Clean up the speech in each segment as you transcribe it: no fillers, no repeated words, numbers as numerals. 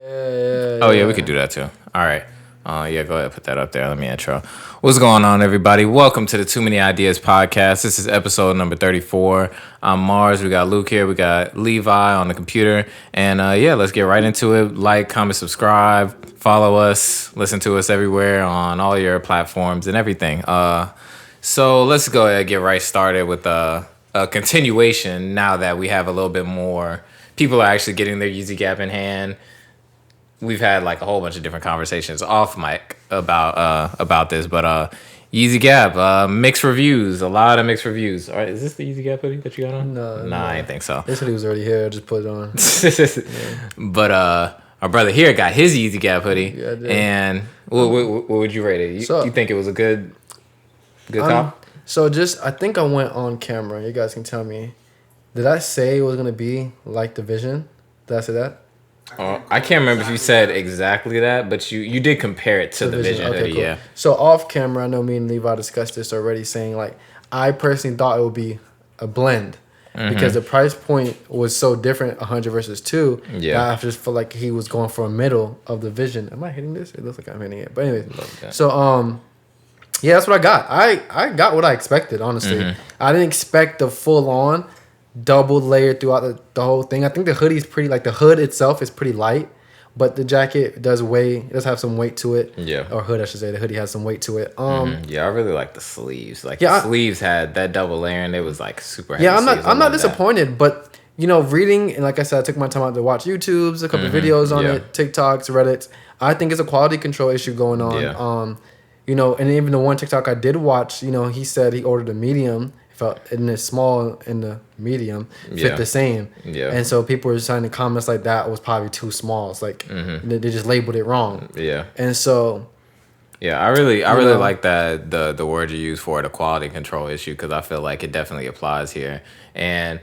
Oh, yeah, we could do that too. All right. Yeah, go ahead, put that up there. Let me intro. What's going on, everybody? Welcome to the Too Many Ideas Podcast. This is episode number 34. I'm Mars. We got Luke here. We got Levi on the computer. And yeah, let's get right into it. Like, comment, subscribe, follow us, listen to us everywhere on all your platforms and everything. So let's go ahead and get right started with a continuation now that we have a little bit more. People are actually getting their Yeezy Gap in hand. We've had like a whole bunch of different conversations off mic about this, but Yeezy Gap, mixed reviews, a lot of mixed reviews. All right, is this the Yeezy Gap hoodie that you got on? No, I didn't think so. This hoodie was already here. I just put it on. Yeah. But our brother here got his Yeezy Gap hoodie, Yeah, I did. and what would you rate it? You think it was a good cop? So I think I went on camera. You guys can tell me. Did I say it was gonna be like the Vision? Did I say that? I can't remember if you said exactly that, but you did compare it to the Vision hoodie, cool. yeah. So off camera, I know me and Levi discussed this already, saying like I personally thought it would be a blend because the price point was so different, 100 versus 2. Yeah. That I just felt like he was going for a middle of the Vision. Am I hitting this? It looks like I'm hitting it. But anyways, so yeah, that's what I got. I got what I expected, honestly. I didn't expect the full on double layered throughout the whole thing. I think the hoodie is pretty, like the hood itself is pretty light, but the jacket does have some weight to it. Yeah. Or hood, I should say. The hoodie has some weight to it. Yeah, I really like the sleeves. Like the sleeves had that double layer and it was like super heavy. Yeah, I'm not disappointed, but you know, reading, and like I said, I took my time out to watch YouTubes, a couple videos on it, TikToks, Reddits. I think it's a quality control issue going on. Yeah. You know, and even the one TikTok I did watch, you know, he said he ordered a medium, felt in the small and the medium fit the same. Yeah. And so people were signing comments like that was probably too small. It's like they just labeled it wrong. Yeah. And so yeah, I really like that the word you use for it, a quality control issue, because I feel like it definitely applies here. And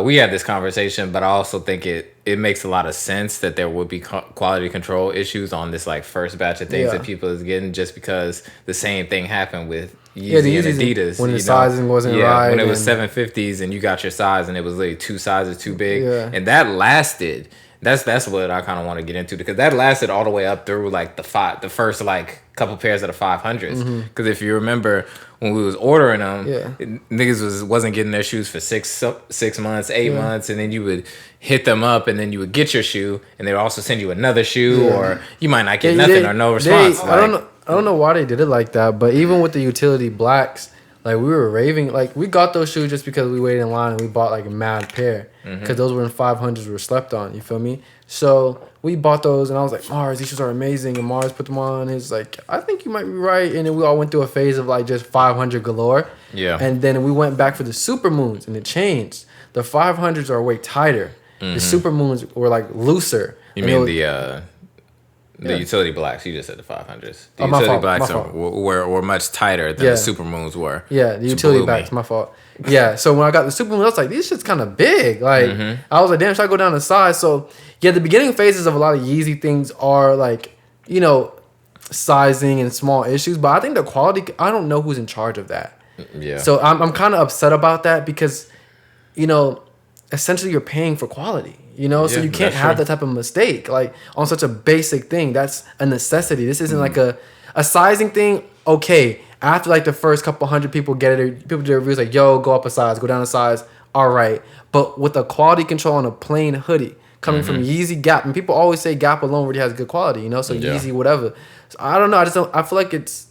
we had this conversation, but I also think it makes a lot of sense that there would be quality control issues on this like first batch of things that people is getting, just because the same thing happened with Yeezy and Adidas when the sizing wasn't right. When it was 750s and you got your size and it was literally 2 sizes too big, and that lasted. That's what I kind of want to get into, because that lasted all the way up through like the first like couple pairs of the 500s. Because if you remember when we was ordering them, niggas wasn't getting their shoes for 6 months, 8 months, and then you would hit them up and then you would get your shoe and they would also send you another shoe, or you might not get nothing or no response. I don't know why they did it like that, but even with the utility blacks, like we were raving, like we got those shoes just because we waited in line and we bought like a mad pair, because those were in 500s, were slept on. You feel me? So we bought those and I was like, Mars, these shoes are amazing. And Mars put them on. And he's like, I think you might be right. And then we all went through a phase of like just 500 galore. Yeah. And then we went back for the super moons and it changed. The 500s are way tighter. The super moons were like looser. You mean the utility blacks? You just said the 500s. The utility blacks were much tighter than the super moons were. Yeah, the utility blacks, my fault. Yeah, so when I got the super moons, I was like, these shit's kind of big. Like, I was like, damn, should I go down to size? So, yeah, the beginning phases of a lot of Yeezy things are like, you know, sizing and small issues. But I think the quality, I don't know who's in charge of that. Yeah. So I'm kind of upset about that, because, you know, essentially you're paying for quality. You know, so you can't have that type of mistake, like on such a basic thing. That's a necessity. This isn't like a sizing thing. Okay, after like the first couple hundred people get it, people do reviews like, yo, go up a size, go down a size. All right. But with the quality control on a plain hoodie coming from Yeezy Gap, and people always say Gap alone already has good quality, you know, so Yeezy, whatever. So I don't know. I feel like it's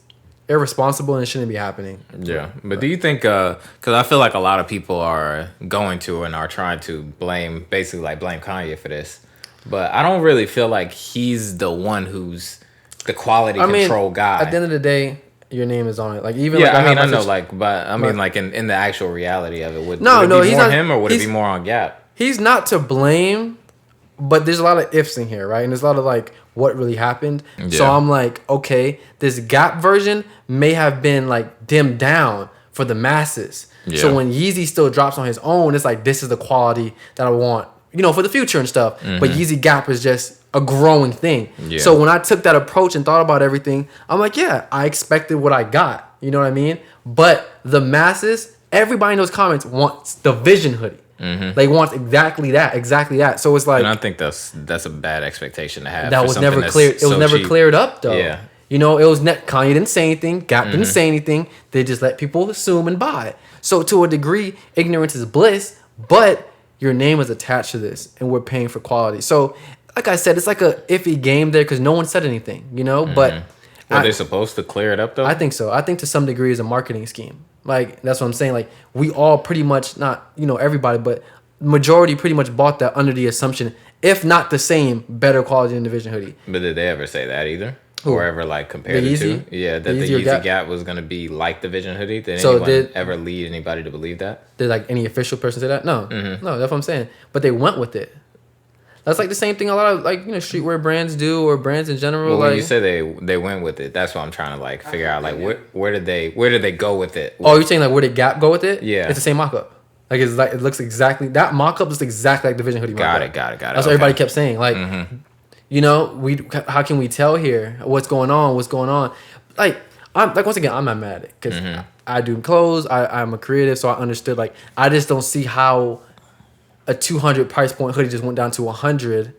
irresponsible and it shouldn't be happening. Yeah, but do you think, because I feel like a lot of people are going to and are trying to blame Kanye for this, but I don't really feel like he's the one who's the quality control guy. At the end of the day, your name is on it. Like, even I know, like, but I mean, like in the actual reality of it, would it be more him, or would it be more on Gap? He's not to blame, but there's a lot of ifs in here, right? And there's a lot of like what really happened. Yeah. So I'm like, okay, this Gap version may have been like dimmed down for the masses. Yeah. So when Yeezy still drops on his own, it's like, this is the quality that I want, you know, for the future and stuff. But Yeezy Gap is just a growing thing. Yeah. So when I took that approach and thought about everything, I'm like, yeah, I expected what I got. You know what I mean? But the masses, everybody in those comments wants the Vision hoodie. Like, he wants exactly that. So it's like, and I think that's a bad expectation to have. that was never cleared. It was never cleared up though. Yeah. You know, it was Kanye didn't say anything. Gap didn't say anything. They just let people assume and buy. So to a degree, ignorance is bliss. But your name is attached to this, and we're paying for quality. So, like I said, it's like a iffy game there because no one said anything. You know, but were they supposed to clear it up though? I think so. I think to some degree it's a marketing scheme. Like, that's what I'm saying. Like, we all pretty much, not, you know, everybody, but majority pretty much bought that under the assumption, if not the same, better quality than the Vision hoodie. But did they ever say that either? Or ever like compare the two? Yeah, that the Yeezy Gap was gonna be like the Vision hoodie. Did anyone ever lead anybody to believe that? Did like any official person say that? No, no, that's what I'm saying. But they went with it. That's like the same thing a lot of, like, you know, streetwear brands do, or brands in general. Well, like, when you say they went with it, that's what I'm trying to like figure out. Like, where did they go with it? Oh, you're saying like where did Gap go with it? Yeah, it's the same mock-up. Like, it's like, it looks exactly, that mock-up looks exactly like the Vision hoodie mock-up. Got it. That's what everybody kept saying. Like, you know, how can we tell here what's going on? Like, once again, I'm not mad at it because I do clothes. I'm a creative, so I understood. Like, I just don't see how a 200 price point hoodie just went down to 100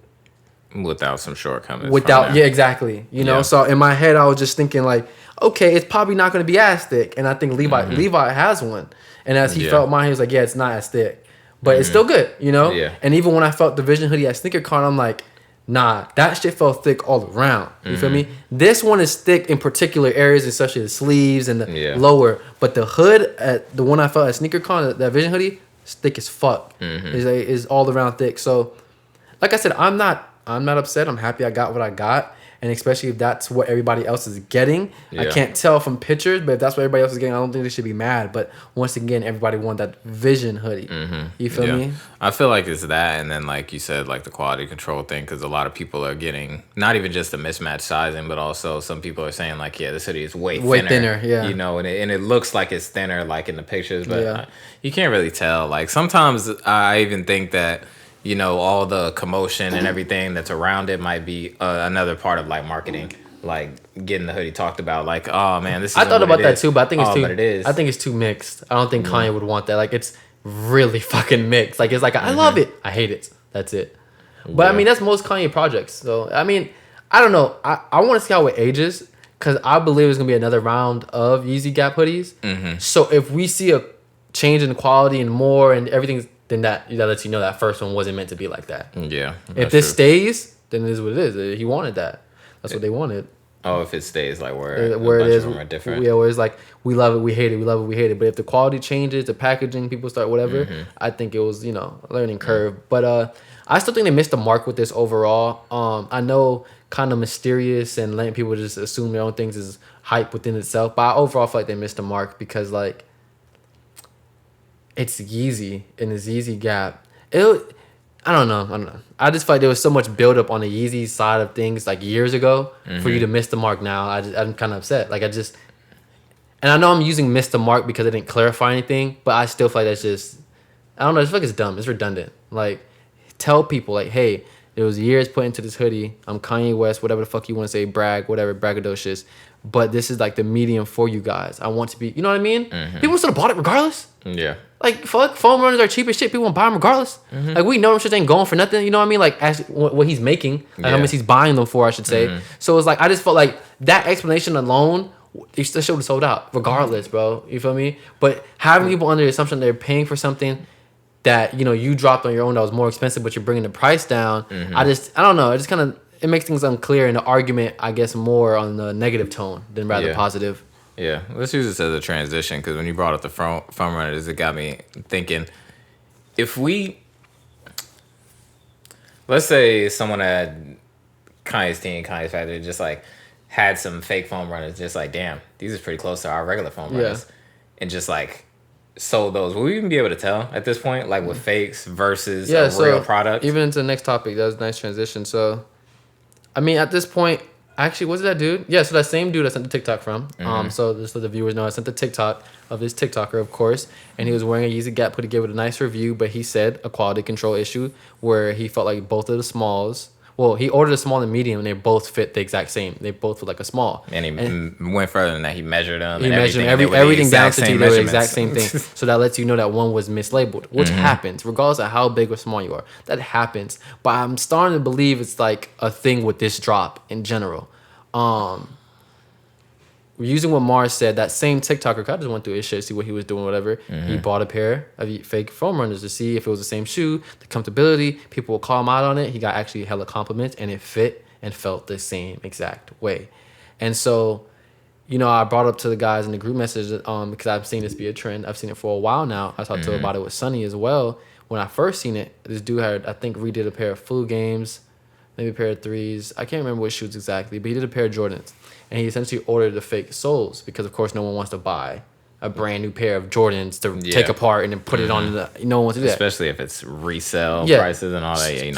without some shortcomings. Yeah, exactly. You know, so in my head, I was just thinking like, okay, it's probably not going to be as thick, and I think Levi has one, and as he felt mine, he was like, yeah, it's not as thick, but it's still good. You know, and even when I felt the Vision hoodie at SneakerCon, I'm like, nah, that shit felt thick all around. You feel me? This one is thick in particular areas, especially the sleeves and the lower. But the hood, the one I felt at SneakerCon, that Vision hoodie, is thick as fuck. Is all around thick. So, like I said, I'm not upset. I'm happy I got what I got. And especially if that's what everybody else is getting. I can't tell from pictures, but if that's what everybody else is getting, I don't think they should be mad. But once again, everybody wanted that Vision hoodie. You feel me? I feel like it's that, and then like you said, like the quality control thing, because a lot of people are getting not even just the mismatched sizing, but also some people are saying like, yeah, this hoodie is way thinner. Yeah. You know, and it looks like it's thinner like in the pictures, but you can't really tell. Like sometimes I even think that, you know, all the commotion and everything that's around it might be another part of like marketing, like getting the hoodie talked about. Like, oh man, this is. I thought about that too, but I think it's too. But it is. I think it's too mixed. I don't think Kanye would want that. Like, it's really fucking mixed. Like, it's like I love it, I hate it. That's it. But I mean, that's most Kanye projects. So I mean, I don't know. I want to see how it ages, because I believe there's gonna be another round of Yeezy Gap hoodies. So if we see a change in quality and more and everything's, then that lets you know that first one wasn't meant to be like that. Yeah. If this stays, then it is what it is. He wanted that. That's what they wanted. Oh, if it stays like where it is, of them are different. Yeah, where it's like, we love it, we hate it, we love it, we hate it. But if the quality changes, the packaging, people start whatever, I think it was, you know, a learning curve. But I still think they missed the mark with this overall. I know kind of mysterious and letting people just assume their own things is hype within itself. But I overall feel like they missed the mark because, like, it's Yeezy and it's Yeezy Gap. I don't know. I just feel like there was so much buildup on the Yeezy side of things like years ago for you to miss the mark now. I'm kind of upset. Like, and I know I'm using miss the mark because I didn't clarify anything, but I still feel like that's just, I don't know. I feel like it's dumb. It's redundant. Like, tell people like, hey, there was years put into this hoodie. I'm Kanye West, whatever the fuck you want to say, brag, whatever, braggadocious. But this is like the medium for you guys. I want to be, you know what I mean? People still bought it regardless. Yeah. Like, fuck, foam runners are cheap as shit. People want to buy them regardless. Like, we know them shit ain't going for nothing. You know what I mean? Like, what he's making, like how much he's buying them for, I should say. So it's like, I just felt like that explanation alone, they still should have sold out regardless, bro. You feel me? But having people under the assumption they're paying for something that, you know, you dropped on your own that was more expensive, but you're bringing the price down. I don't know. It just kind of, it makes things unclear, and the argument, I guess, more on the negative tone than rather positive. Yeah, let's use this as a transition, because when you brought up the front runners, it got me thinking, if let's say someone had Kanye's team, Kanye's factory, just like had some fake foam runners, just like, damn, these are pretty close to our regular foam runners, and just like sold those. Will we even be able to tell at this point, like with fakes versus a real product? Even into the next topic, that was a nice transition. So, I mean, at this point, actually, was it that dude? Yeah, so that same dude I sent the TikTok from. So just so the viewers know, I sent the TikTok of this TikToker, of course, and he was wearing a Yeezy Gap hoodie, gave it a nice review, but he said a quality control issue where he felt like both of the smalls Well, he ordered a small and medium, and they both fit the exact same. They both fit like a small. And he went further than that. He measured them. He measured everything down to T. They were the exact same thing. So that lets you know that one was mislabeled, which happens regardless of how big or small you are. That happens. But I'm starting to believe it's like a thing with this drop in general. Using what Mars said, that same TikToker, I just went through his shit, see what he was doing, whatever. He bought a pair of fake foam runners to see if it was the same shoe, the comfortability. People will call him out on it. He got actually hella compliments, and it fit and felt the same exact way. And so, you know, I brought up to the guys in the group message because I've seen this be a trend. I've seen it for a while now. I talked to about it with Sonny as well. When I first seen it, this dude had, I think, redid a pair of Flu Games, maybe a pair of threes. I can't remember which shoes exactly, but he did a pair of Jordans. And he essentially ordered the fake soles because, of course, no one wants to buy a brand new pair of Jordans to take apart and then put it on the. No one wants to do that, especially if it's resale prices and all that. Yeah,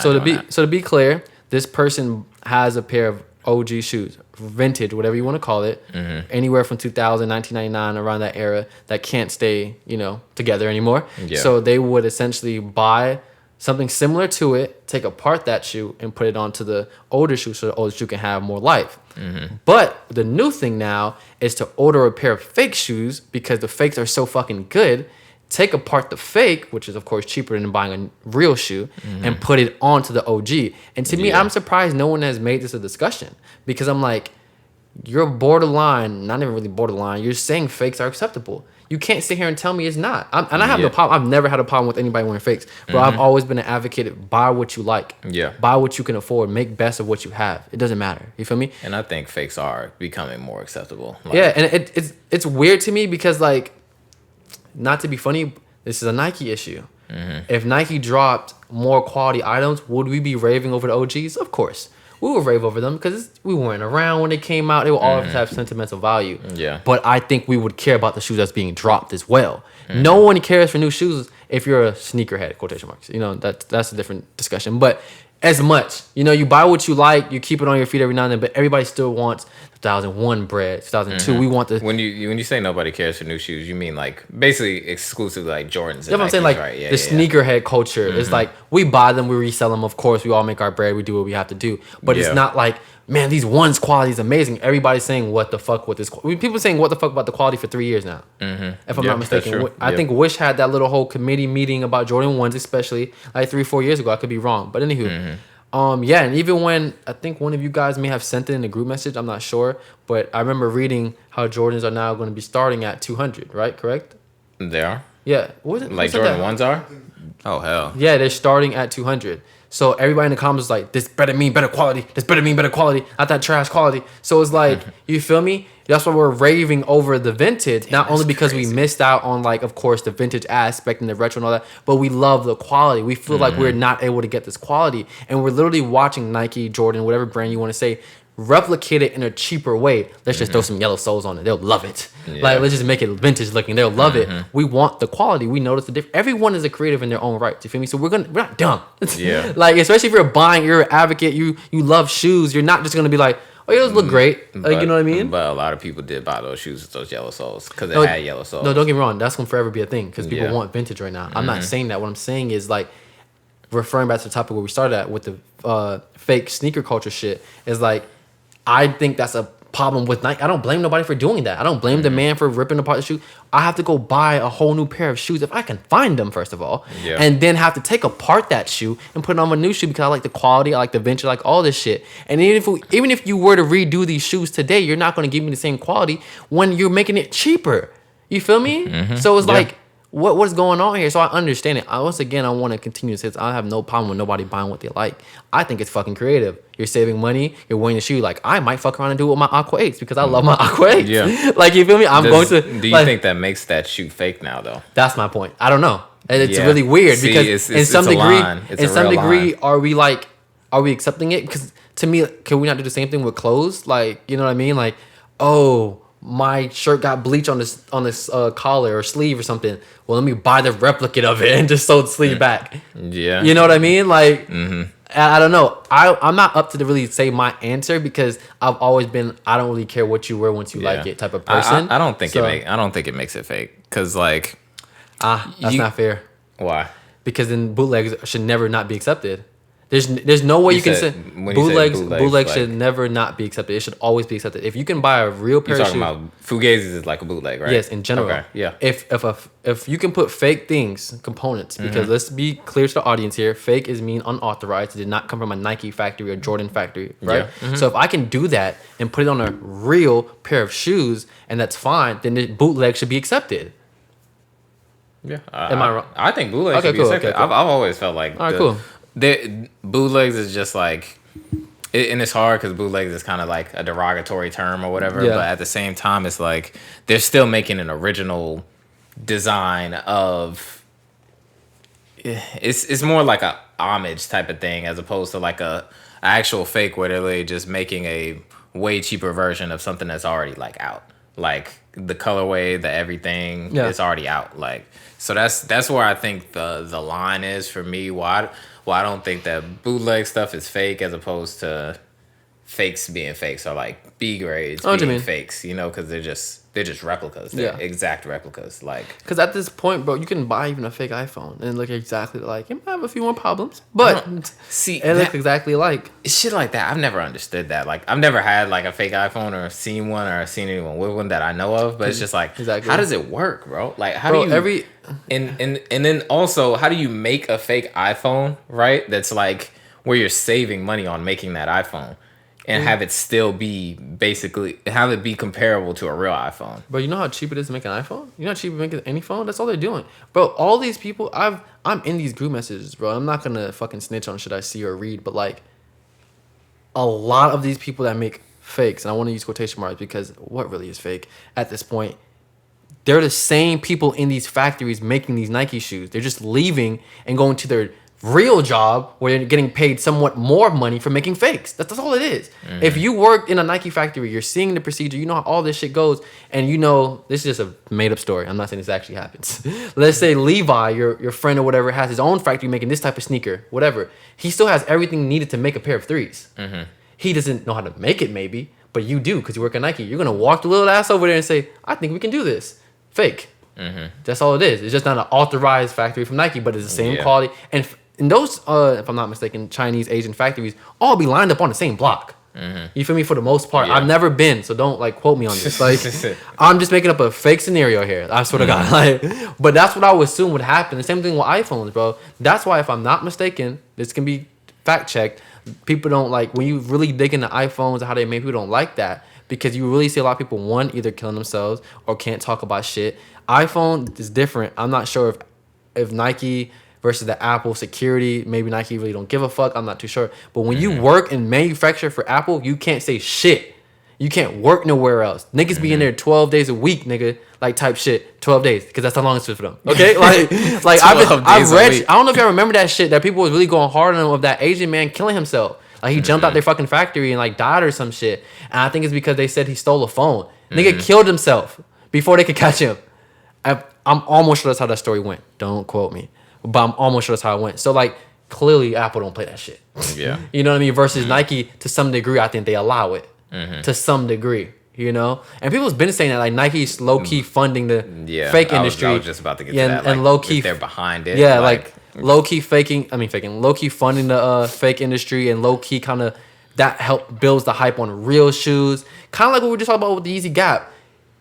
so to be clear, this person has a pair of OG shoes, vintage, whatever you want to call it, anywhere from 2000, 1999, around that era, that can't stay, you know, together anymore. Yeah. So they would essentially buy something similar to it, take apart that shoe, and put it onto the older shoe so the older shoe can have more life. But the new thing now is to order a pair of fake shoes because the fakes are so fucking good. Take apart the fake, which is of course cheaper than buying a real shoe, and put it onto the OG. And to me, I'm surprised no one has made this a discussion because I'm like, you're borderline, not even really borderline. You're saying fakes are acceptable. You can't sit here and tell me it's not. I have no problem. I've never had a problem with anybody wearing fakes. But I've always been an advocate of buy what you like. Yeah. Buy what you can afford. Make best of what you have. It doesn't matter. You feel me? And I think fakes are becoming more acceptable. Like, yeah, and it's weird to me because, like, not to be funny, this is a Nike issue. If Nike dropped more quality items, would we be raving over the OGs? Of course. We will rave over them because we weren't around when they came out. They will always have sentimental value. Yeah. But I think we would care about the shoes that's being dropped as well. No one cares for new shoes if you're a sneakerhead, quotation marks. You know, that's a different discussion. But as much, you know, you buy what you like, you keep it on your feet every now and then, but everybody still wants 2001 bread, 2002. We want the... When you say nobody cares for new shoes, you mean like basically exclusively like Jordans. That's what I'm saying, like the sneakerhead culture is like, we buy them, we resell them, of course, we all make our bread, we do what we have to do. But it's not like, man, these ones quality is amazing. Everybody's saying, what the fuck with this? People saying, what the fuck about the quality for 3 years now. If I'm not mistaken. I think Wish had that little whole committee meeting about Jordan 1s, especially like 3-4 years ago. I could be wrong. But anywho, and even when I think one of you guys may have sent it in a group message, I'm not sure, but I remember reading how Jordans are now going to be starting at 200, right? Correct? They are? Yeah. What was it? Like Jordan 1s are? Oh, hell. Yeah, they're starting at 200. So everybody in the comments was like, this better mean better quality. This better mean better quality. Not that trash quality. So it's like, you feel me? That's why we're raving over the vintage. Damn, not only because we missed out on, like, of course, the vintage aspect and the retro and all that, but we love the quality. We feel like we're not able to get this quality. And we're literally watching Nike, Jordan, whatever brand you want to say, replicate it in a cheaper way. Let's just throw some yellow soles on it. They'll love it. Like, let's just make it vintage looking. They'll love it. We want the quality. We notice the difference. Everyone is a creative in their own right. You feel me? So we're not dumb. Yeah. Like, especially if you're buying, you're an advocate, you love shoes. You're not just gonna be like, oh, yeah, those look great. Like, you know what I mean? But a lot of people did buy those shoes with those yellow soles because they had yellow soles. No, don't get me wrong. That's gonna forever be a thing because people want vintage right now. I'm not saying that. What I'm saying is, like, referring back to the topic where we started at with the fake sneaker culture shit, is like, I think that's a problem with Nike. I don't blame nobody for doing that. I don't blame the man for ripping apart the shoe. I have to go buy a whole new pair of shoes if I can find them, first of all, and then have to take apart that shoe and put on a new shoe because I like the quality, I like the vintage, I like all this shit. And even if you were to redo these shoes today, you're not going to give me the same quality when you're making it cheaper. You feel me? So it's like, what's going on here? So I understand it. Once again, I want to continue to say I have no problem with nobody buying what they like. I think it's fucking creative. You're saving money. You're wearing the shoe. Like, I might fuck around and do it with my Aqua 8s because I love my Aqua 8s. Yeah. Like, you feel me? Do you think that makes that shoe fake now, though? That's my point. I don't know. And it's really weird because in some degree, are we accepting it? Because to me, can we not do the same thing with clothes? Like, you know what I mean? Like, oh, my shirt got bleach on this collar or sleeve or something. Well, let me buy the replicate of it and just sew the sleeve back. Yeah. You know what I mean? Like, I don't know. I'm not up to really say my answer because I've always been, I don't really care what you wear once you like it type of person. I don't think it makes it fake because, like, that's not fair. Why? Because then bootlegs should never not be accepted. There's no way you can say bootlegs like, should never not be accepted. It should always be accepted. If you can buy a real pair of shoes, you're talking about Fugazis is like a bootleg, right? Yes, in general. Okay, yeah. If you can put fake things, components, because let's be clear to the audience here, fake is mean unauthorized. It did not come from a Nike factory or Jordan factory, right? Yeah. So if I can do that and put it on a real pair of shoes, and that's fine, then the bootleg should be accepted. Yeah. Am I wrong? I think bootlegs should be accepted. Cool. I've always felt like cool. Bootlegs is just like, and it's hard because bootlegs is kind of like a derogatory term or whatever. Yeah. But at the same time, it's like they're still making an original design of. It's more like a homage type of thing as opposed to like a actual fake where they're really just making a way cheaper version of something that's already like out. Like the colorway, the everything is already out. Like so that's where I think the line is for me. Why I don't think that bootleg stuff is fake as opposed to fakes being fakes or like B grades being fakes. You know, because they're just replicas. They're exact replicas. Like because at this point, bro, you can buy even a fake iPhone and look exactly like it might have a few more problems, but see, it looks exactly like shit like that. I've never understood that. Like I've never had like a fake iPhone or seen one or seen anyone with one that I know of. But it's just like, how does it work, bro? Like how do you and then also how do you make a fake iPhone, right? That's like where you're saving money on making that iPhone. And have it still be have it be comparable to a real iPhone. Bro, you know how cheap it is to make an iPhone? You know how cheap it is to make any phone? That's all they're doing. Bro, all these people, I'm in these group messages, bro. I'm not gonna fucking snitch on shit I see or read, but like a lot of these people that make fakes, and I want to use quotation marks because what really is fake at this point? They're the same people in these factories making these Nike shoes. They're just leaving and going to their real job where they're getting paid somewhat more money for making fakes. That's all it is. If you work in a Nike factory, you're seeing the procedure, you know how all this shit goes, and you know this is just a made up story. I'm not saying this actually happens. Let's say Levi, your friend or whatever, has his own factory making this type of sneaker, whatever. He still has everything needed to make a pair of threes. He doesn't know how to make it maybe, but you do because you work at Nike. You're gonna walk the little ass over there and say, I think we can do this. Fake. That's all it is. It's just not an authorized factory from Nike, but it's the same quality. And those, if I'm not mistaken, Chinese, Asian factories all be lined up on the same block. You feel me? For the most part, I've never been, so don't like quote me on this. Like, I'm just making up a fake scenario here. I swear to God. Like, but that's what I would assume would happen. The same thing with iPhones, bro. That's why, if I'm not mistaken, this can be fact checked. People don't like when you really dig into iPhones and how they make people don't like that because you really see a lot of people either killing themselves or can't talk about shit. iPhone is different. I'm not sure if Nike versus the Apple security. Maybe Nike really don't give a fuck. I'm not too sure. But when you work and manufacture for Apple, you can't say shit. You can't work nowhere else. Niggas be in there 12 days a week, nigga. Like type shit, 12 days. Because that's how long it's for them. Okay? Like I've read, I don't know if y'all remember that shit that people was really going hard on him of that Asian man killing himself. Like he jumped out their fucking factory and like died or some shit. And I think it's because they said he stole a phone. Nigga killed himself before they could catch him. I'm almost sure that's how that story went. Don't quote me. But I'm almost sure that's how it went. So, like, clearly Apple don't play that shit. Yeah. You know what I mean? Versus Nike, to some degree, I think they allow it. To some degree, you know? And people's been saying that, like, Nike's low-key funding the fake industry. I was just about to get to that. Like, and low-key... they're behind it. Yeah, like low-key low-key funding the fake industry and low-key kind of... That builds the hype on real shoes. Kind of like what we were just talking about with the Yeezy Gap.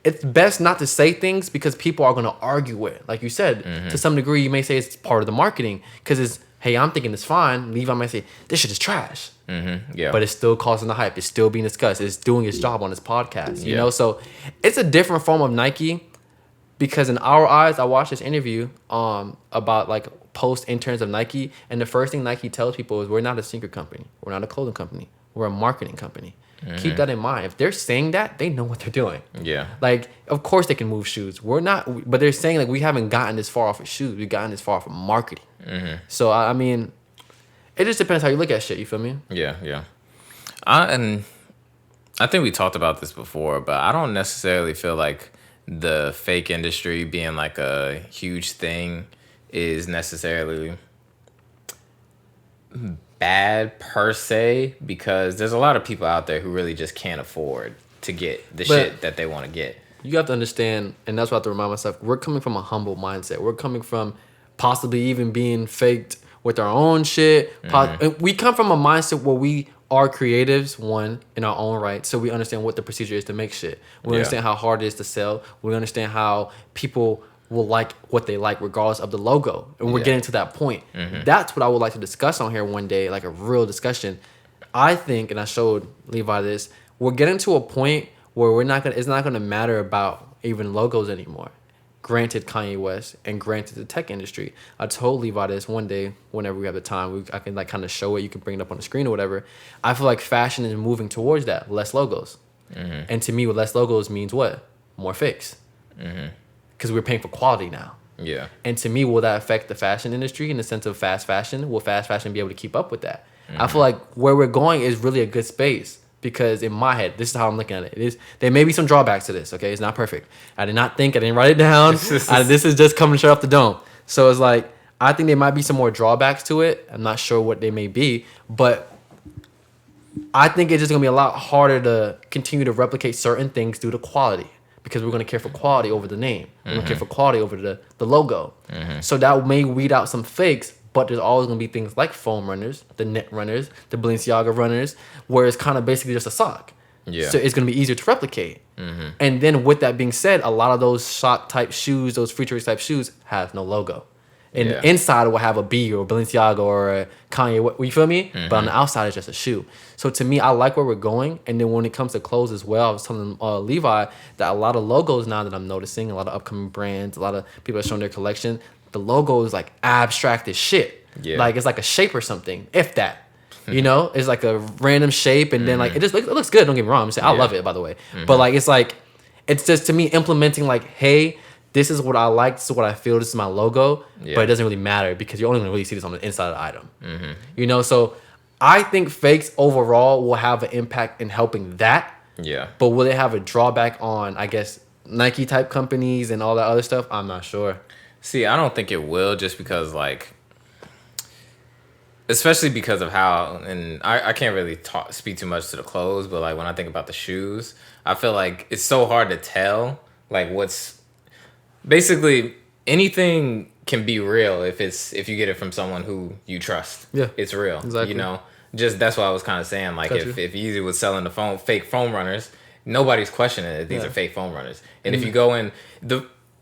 It's best not to say things because people are going to argue it. Like you said, to some degree, you may say it's part of the marketing because it's, hey, I'm thinking it's fine. Levi might say, this shit is trash. Yeah. But it's still causing the hype. It's still being discussed. It's doing its job on this podcast, you know? So it's a different form of Nike because in our eyes, I watched this interview about like post-interns of Nike. And the first thing Nike tells people is we're not a sneaker company. We're not a clothing company. We're a marketing company. Keep that in mind. If they're saying that, they know what they're doing. Yeah. Like, of course they can move shoes. We're not, but they're saying like we haven't gotten this far off of shoes. We've gotten this far off of marketing. So I mean, it just depends how you look at shit. You feel me? Yeah. And I think we talked about this before, but I don't necessarily feel like the fake industry being like a huge thing is necessarily bad per se, because there's a lot of people out there who really just can't afford to get the shit that they want to get. You have to understand, and that's what I have to remind myself, we're coming from a humble mindset. We're coming from possibly even being faked with our own shit. And we come from a mindset where we are creatives, one, in our own right. So we understand what the procedure is to make shit. We understand how hard it is to sell. We understand how people will like what they like regardless of the logo. And we're getting to that point. That's what I would like to discuss on here one day, like a real discussion. I think, and I showed Levi this, we're getting to a point where it's not gonna matter about even logos anymore. Granted Kanye West and granted the tech industry. I told Levi this one day, whenever we have the time, I can like kind of show it. You can bring it up on the screen or whatever. I feel like fashion is moving towards that. Less logos. And to me, what less logos means what? More fakes. Because we're paying for quality now. Yeah. And to me, will that affect the fashion industry in the sense of fast fashion? Will fast fashion be able to keep up with that? I feel like where we're going is really a good space. Because in my head, this is how I'm looking at it. There may be some drawbacks to this, okay? It's not perfect. I didn't write it down. This is just coming straight off the dome. So it's like, I think there might be some more drawbacks to it. I'm not sure what they may be. But I think it's just going to be a lot harder to continue to replicate certain things due to quality. Because we're going to care for quality over the name. We're going to care for quality over the logo. So that may weed out some fakes. But there's always going to be things like foam runners, the net runners, the Balenciaga runners, where it's kind of basically just a sock. Yeah. So it's going to be easier to replicate. And then with that being said, a lot of those sock type shoes, those futurist type shoes, have no logo. And the inside will have a B or Balenciaga or a Kanye, you feel me? But on the outside, it's just a shoe. So to me, I like where we're going. And then when it comes to clothes as well, I was telling Levi that a lot of logos now that I'm noticing, a lot of upcoming brands, a lot of people are showing their collection, the logo is like abstract as shit. Yeah. Like it's like a shape or something, if that. You know, it's like a random shape, and then like it looks good. Don't get me wrong. I'm saying I love it, by the way. But like it's just to me implementing like, hey, this is what I like. This is what I feel. This is my logo. But it doesn't really matter because you're only gonna really see this on the inside of the item. You know, so I think fakes overall will have an impact in helping that. Yeah. But will it have a drawback on, I guess, Nike type companies and all that other stuff? I'm not sure. See, I don't think it will, just because, like, especially because of how, and I can't really speak too much to the clothes, but, like, when I think about the shoes, I feel like it's so hard to tell, like, what's, basically, anything can be real if you get it from someone who you trust. Yeah. It's real. Exactly. You know? Just, that's what I was kind of saying, like, if Yeezy was selling the fake foam runners, nobody's questioning it. These are fake foam runners. And if you go in,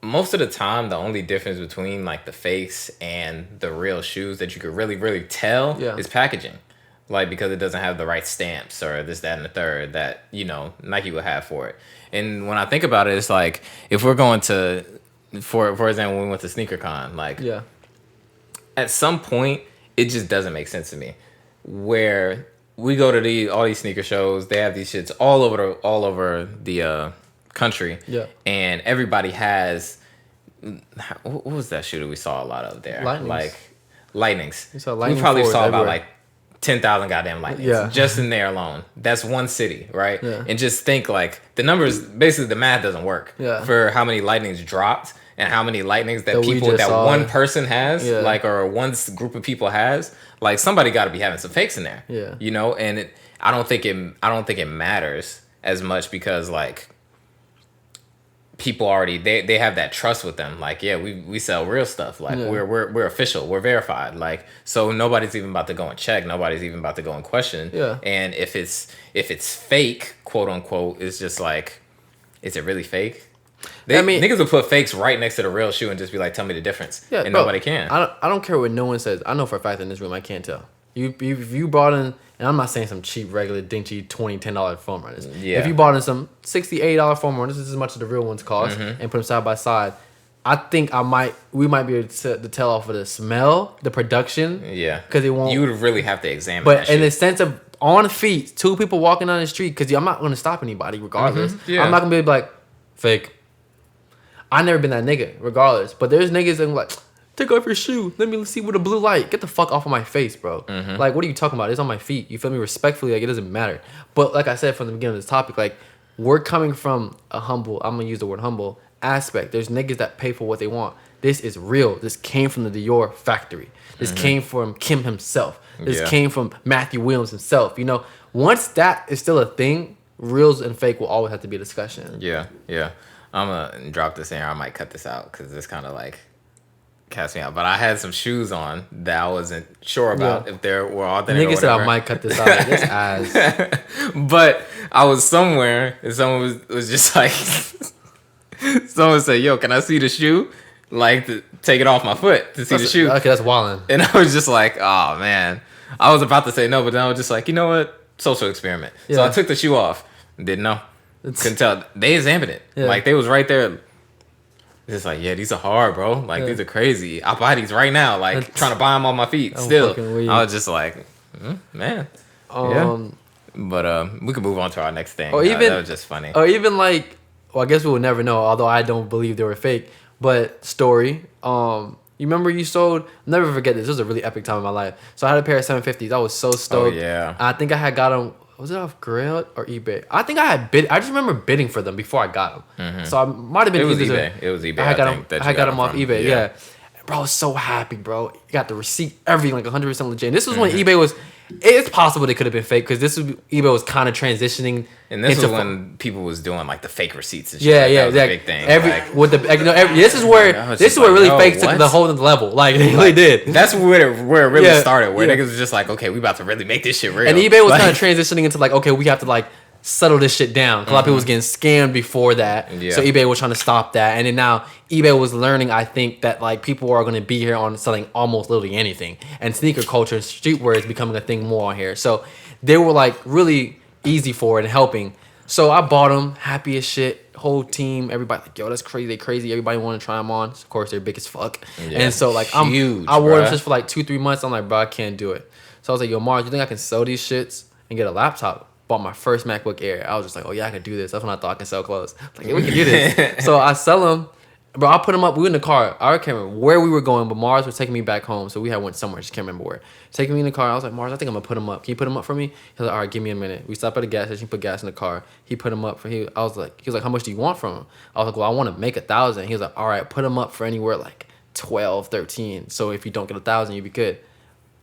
most of the time, the only difference between like the fakes and the real shoes that you could really, really tell is packaging. Like, because it doesn't have the right stamps or this, that, and the third that, you know, Nike would have for it. And when I think about it, it's like, if we're going to, for example, when we went to SneakerCon, like, at some point, it just doesn't make sense to me. Where we go to all these sneaker shows, they have these shits all over the country, and everybody has, what was that shoe that we saw a lot of there? Lightnings. We probably saw about like 10,000 goddamn lightnings just in there alone. That's one city, right? And just think, like, the numbers, basically the math doesn't work for how many lightnings dropped and how many lightnings that one person has, like, or one group of people has. Like, somebody got to be having some fakes in there, you know. And I don't think it matters as much because, like, people already they have that trust with them. Like, we sell real stuff. Like, we're official, we're verified. Like, so nobody's even about to go and check. Nobody's even about to go and question. And if it's fake, quote unquote, it's just like, is it really fake? Niggas will put fakes right next to the real shoe and just be like, tell me the difference. And nobody can. I don't care what no one says. I know for a fact in this room I can't tell. If you brought in, and I'm not saying some cheap, regular, dingy, $20, $10 foam runners. If you bought in some $60, $80 foam runners, this is as much as the real ones cost, and put them side by side, I think we might be able to tell off of the smell, the production. Because it won't. You would really have to examine that shit. In the sense of on feet, two people walking down the street, because I'm not going to stop anybody regardless. I'm not going to be like, fake. I never been that nigga, regardless. But there's niggas that are like, take off your shoe. Let me see with a blue light. Get the fuck off of my face, bro. Like, what are you talking about? It's on my feet. You feel me? Respectfully, like, it doesn't matter. But like I said from the beginning of this topic, like, we're coming from a humble, I'm going to use the word humble, aspect. There's niggas that pay for what they want. This is real. This came from the Dior factory. This came from Kim himself. This came from Matthew Williams himself. You know, once that is still a thing, reals and fake will always have to be a discussion. Yeah. I'm going to drop this in here. I might cut this out because it's kind of like, cast me out. But I had some shoes on that I wasn't sure about if they were authentic. Nigga said I might cut this out. This ass. But I was somewhere and someone was just like, someone said, "Yo, can I see the shoe? Like, to take it off my foot to see the shoe." Okay, that's wildin'. And I was just like, "Oh man," I was about to say no, but then I was just like, you know what? Social experiment. Yeah. So I took the shoe off. Didn't know. Couldn't tell. They examined it. Yeah. Like, they was right there. Just like, yeah, these are hard, bro. Like, these are crazy. I buy these right now. Like, trying to buy them on my feet. Still, I was just like, man. Yeah. But we can move on to our next thing. Or even that was just funny. Or even like, well, I guess we will never know. Although I don't believe they were fake. But story. You remember you sold? I'll never forget this. This was a really epic time in my life. So I had a pair of 750s. I was so stoked. Oh yeah. I think I had got them. Was it off Grail or eBay? I think I had bid. I just remember bidding for them before I got them. Mm-hmm. So I might have been. It was eBay. It was eBay. I got them off eBay. Yeah. Bro, I was so happy, bro. You got the receipt, everything, like 100% legit. And this was when eBay was. It's possible they could have been fake because eBay was kind of transitioning. And this was when people was doing like the fake receipts and shit. Yeah, like, yeah, that was a big thing. This is where really fake took the whole level. Like they really did. That's where it really started. Where niggas was just like, okay, we about to really make this shit real. And eBay was kind of transitioning into like, okay, we have to like settle this shit down. A lot of people was getting scammed before that. Yeah. So eBay was trying to stop that. And then now eBay was learning, I think, that like people are going to be here on selling almost literally anything. And sneaker culture and streetwear is becoming a thing more on here. So they were like really easy for it and helping. So I bought them, happy as shit. Whole team, everybody like, yo, that's crazy. They crazy. Everybody want to try them on. Of course, they're big as fuck. Yeah, and so like huge, I wore them just for like 2-3 months. I'm like, bro, I can't do it. So I was like, yo, Mars, you think I can sell these shits and get a laptop? Bought my first MacBook Air. I was just like, oh yeah, I can do this. That's when I thought I can sell clothes. Like, yeah, we can do this. So I sell them. Bro, I put them up. We were in the car. I can't remember where we were going, but Mars was taking me back home. So we had went somewhere. Just can't remember where. Taking me in the car. I was like, Mars, I think I'm gonna put them up. Can you put them up for me? He was like, all right, give me a minute. We stopped at a gas station. Put gas in the car. He put them up for he. I was like, he was like, how much do you want from them? I was like, well, I want to make 1,000. He was like, all right, put them up for anywhere like 12, 13. So if you don't get 1,000, you'd be good.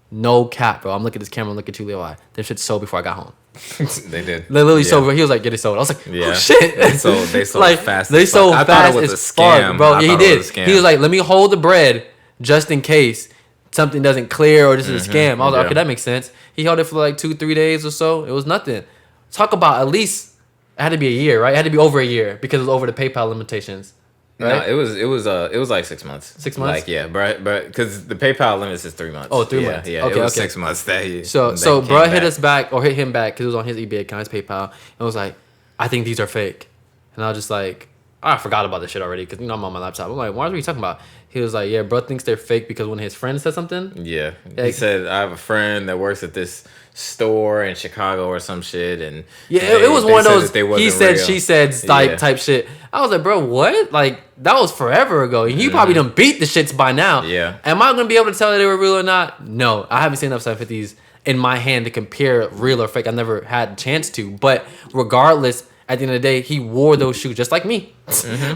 No cap, bro. I'm looking at this camera. I'm looking at 2 little eye. Them shit sold before I got home. They did. They literally sold. He was like, "Get it sold." I was like, "Oh shit!" They sold like, fast. They sold I fast thought it was as a scam, fuck, bro. Yeah, he did. He was like, "Let me hold the bread just in case something doesn't clear or this is a scam." I was like, "Okay, that makes sense." He held it for like 2-3 days or so. It was nothing. Talk about at least it had to be a year, right? It had to be over a year because it was over the PayPal limitations. Right? No, it was like 6 months. 6 months? Like, yeah, but because the PayPal limit is 3 months. Oh, 3 months. Yeah, okay, it was 6 months that he. So bro hit us back or hit him back because it was on his eBay account, his PayPal, and was like, I think these are fake, and I was just like, I forgot about this shit already because I'm on my laptop. I'm like, what are you talking about? He was like, yeah, bro thinks they're fake because when his friend said something. Yeah, he said I have a friend that works at this store in Chicago or some shit, and it was one of those he said real. She said type shit. I was like, bro, what? Like that was forever ago. You probably done beat the shits by now. Yeah. Am I gonna be able to tell that they were real or not? No, I haven't seen enough 750s in my hand to compare real or fake. I never had a chance to. But regardless, at the end of the day, he wore those shoes just like me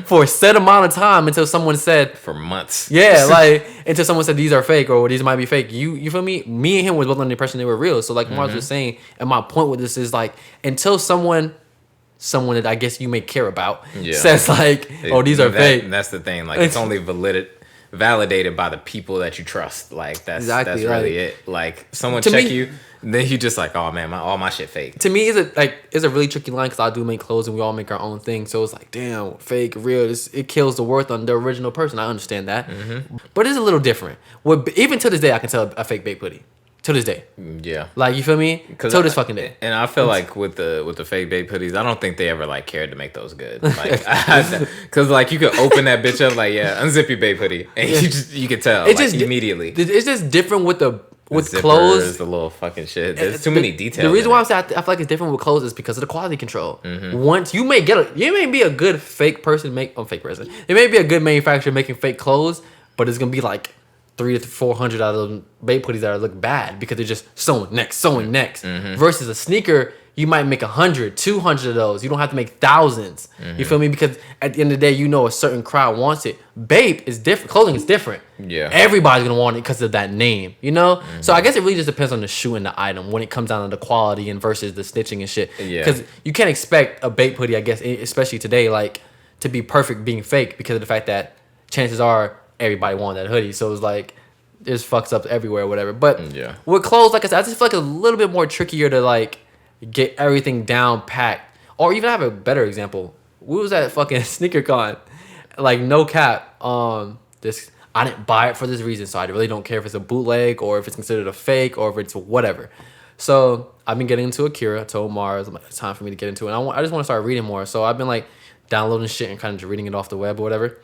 for a set amount of time until someone said for months. Yeah, like until someone said these are fake or these might be fake. You feel me? Me and him was both under the impression they were real. So like Mars was saying, and my point with this is like until someone that I guess you may care about says like, oh, these are fake. That's the thing. Like it's only validated by the people that you trust. Like that's really it. Like someone check you, then you just like, oh man, all my shit fake. To me, it's a really tricky line because I do make clothes and we all make our own thing. So it's like, damn, fake, real. It kills the worth on the original person. I understand that, but it's a little different. Even to this day, I can tell a fake baked hoodie. To this day. Yeah. Like, you feel me? To this fucking day. And I feel like with the fake baked hoodies, I don't think they ever like cared to make those good. Like, cause like you could open that bitch up like, yeah, unzip your baked hoodie, and you could tell it's like, just immediately. It's just different with the zippers, clothes. The little fucking shit. There's too many details. The reason why I feel like it's different with clothes is because of the quality control. Once you may be a good fake person fake person. You may be a good manufacturer making fake clothes, but it's gonna be like 300 to 400 out of them baked hoodies that look bad because they're just sewing next. Versus a sneaker, you might make 100, 200 of those. You don't have to make thousands. You feel me? Because at the end of the day, you know a certain crowd wants it. Bape is different. Clothing is different. Yeah. Everybody's gonna want it because of that name. You know. So I guess it really just depends on the shoe and the item when it comes down to the quality and versus the stitching and shit. Yeah. Because you can't expect a bape hoodie, I guess, especially today, like to be perfect being fake because of the fact that chances are everybody wanted that hoodie. So it was like, there's fucks up everywhere or whatever. But Yeah. with clothes, like I said, I just feel like a little bit more trickier to like get everything down packed. Or even have a better example. We was at fucking sneaker con, like no cap. This I didn't buy it for this reason, so I really don't care if it's a bootleg or if it's considered a fake or if it's whatever. So I've been getting into Akira. I told Mars it's time for me to get into it. I just want to start reading more. So I've been like downloading shit and kind of just reading it off the web or whatever.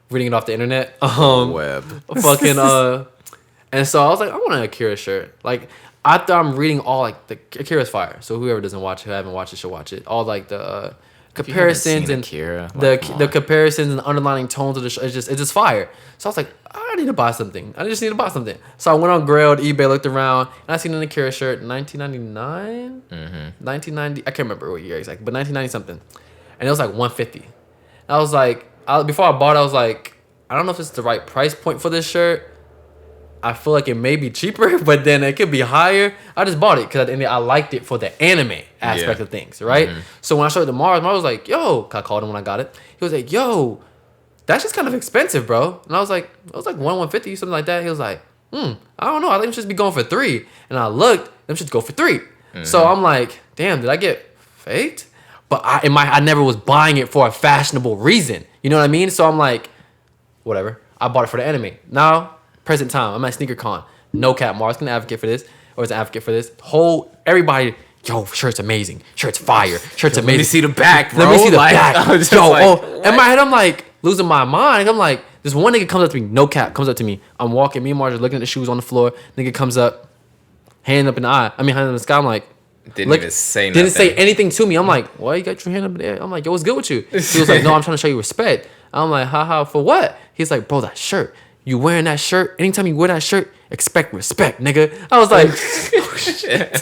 Reading it off the internet. Web. Fucking and so I was like, I want an Akira shirt. Like after I'm reading all like the Akira's fire. So whoever doesn't watch it, who haven't watched it, should watch it. All like the comparisons and Akira, the comparisons and the underlining tones of the show. It's just fire. So I was like, I need to buy something. I just need to buy something. So I went on Grailed, eBay, looked around, and I seen an Akira shirt, 1999, 1990. I can't remember what year exactly, but 1990 something, and it was like 150. And I was like, before I bought it, I was like, I don't know if it's the right price point for this shirt. I feel like it may be cheaper, but then it could be higher. I just bought it because I liked it for the anime aspect of things, right? So when I showed it to Mars was like, yo, I called him when I got it. He was like, yo, that's just kind of expensive, bro. And I was like, it was like 150, something like that. He was like, I don't know. I think it should be going for 3. And I looked, them should go for 3. So I'm like, damn, did I get faked? But I never was buying it for a fashionable reason. You know what I mean? So I'm like, whatever. I bought it for the anime. Now, present time, I'm at SneakerCon. No cap, Mars can advocate for this, or is an advocate for this. Everybody, yo, shirt's amazing. Shirt's fire. Shirt's amazing. Let me see the back, bro. Let me see the like, back. Yo, in my head, I'm like losing my mind. I'm like, this one nigga comes up to me, no cap, comes up to me. I'm walking, me and Mars are looking at the shoes on the floor. Nigga comes up, hand up in the eye. hand up in the sky. I'm like, didn't even say nothing. Didn't say anything to me. I'm like, why you got your hand up in the air? I'm like, yo, what's good with you? He was like, no, I'm trying to show you respect. I'm like, haha, for what? He's like, bro, that shirt. You wearing that shirt? Anytime you wear that shirt, expect respect, nigga. I was like, oh, shit.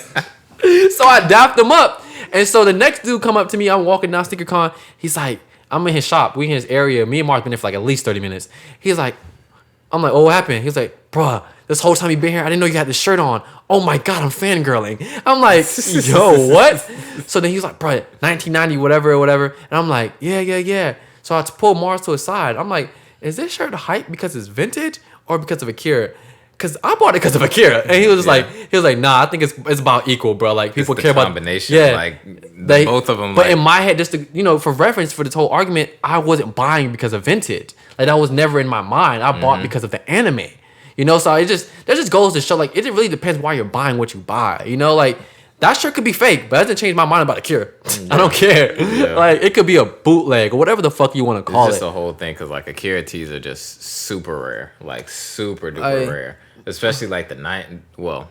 So I dapped him up. And so the next dude come up to me. I'm walking down SneakerCon. He's like, I'm in his shop. We in his area. Me and Mark been there for like at least 30 minutes. He's like, I'm like, oh, what happened? He's like, bruh, this whole time you been here, I didn't know you had this shirt on. Oh my God, I'm fangirling. I'm like, yo, what? So then he's like, bruh, 1990, whatever. And I'm like, yeah. So I pull Mars to his side. I'm like, is this shirt hype because it's vintage or because of Akira? Because I bought it because of Akira. And he was like, nah, I think it's about equal, bro. Like people care about combination. Like both of them. But in my head, just to, for reference for this whole argument, I wasn't buying because of vintage. Like that was never in my mind. I bought because of the anime. So that just goes to show like it really depends why you're buying what you buy. Like that shirt could be fake, but that doesn't change my mind about Akira. I don't care. Yeah. Like it could be a bootleg or whatever the fuck you want to call it. It's just the whole thing because like Akira tees are just super rare, like super duper rare. Especially like the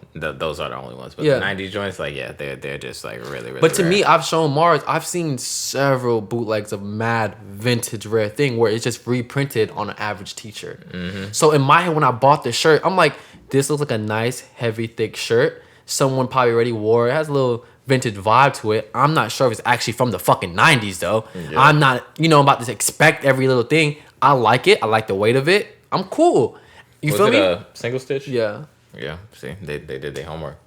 those are the only ones. But the 90s joints, like they're just like really, really. But to rare. me, I've shown Mars. I've seen several bootlegs of mad vintage rare thing where it's just reprinted on an average t-shirt. So in my head, when I bought this shirt, I'm like, this looks like a nice, heavy, thick shirt. Someone probably already wore it. It has a little vintage vibe to it. I'm not sure if it's actually from the fucking 90s though. Yeah. I'm not, about to expect every little thing. I like it. I like the weight of it. I'm cool. You feel me? A single stitch? Yeah. Yeah. See, they did their homework.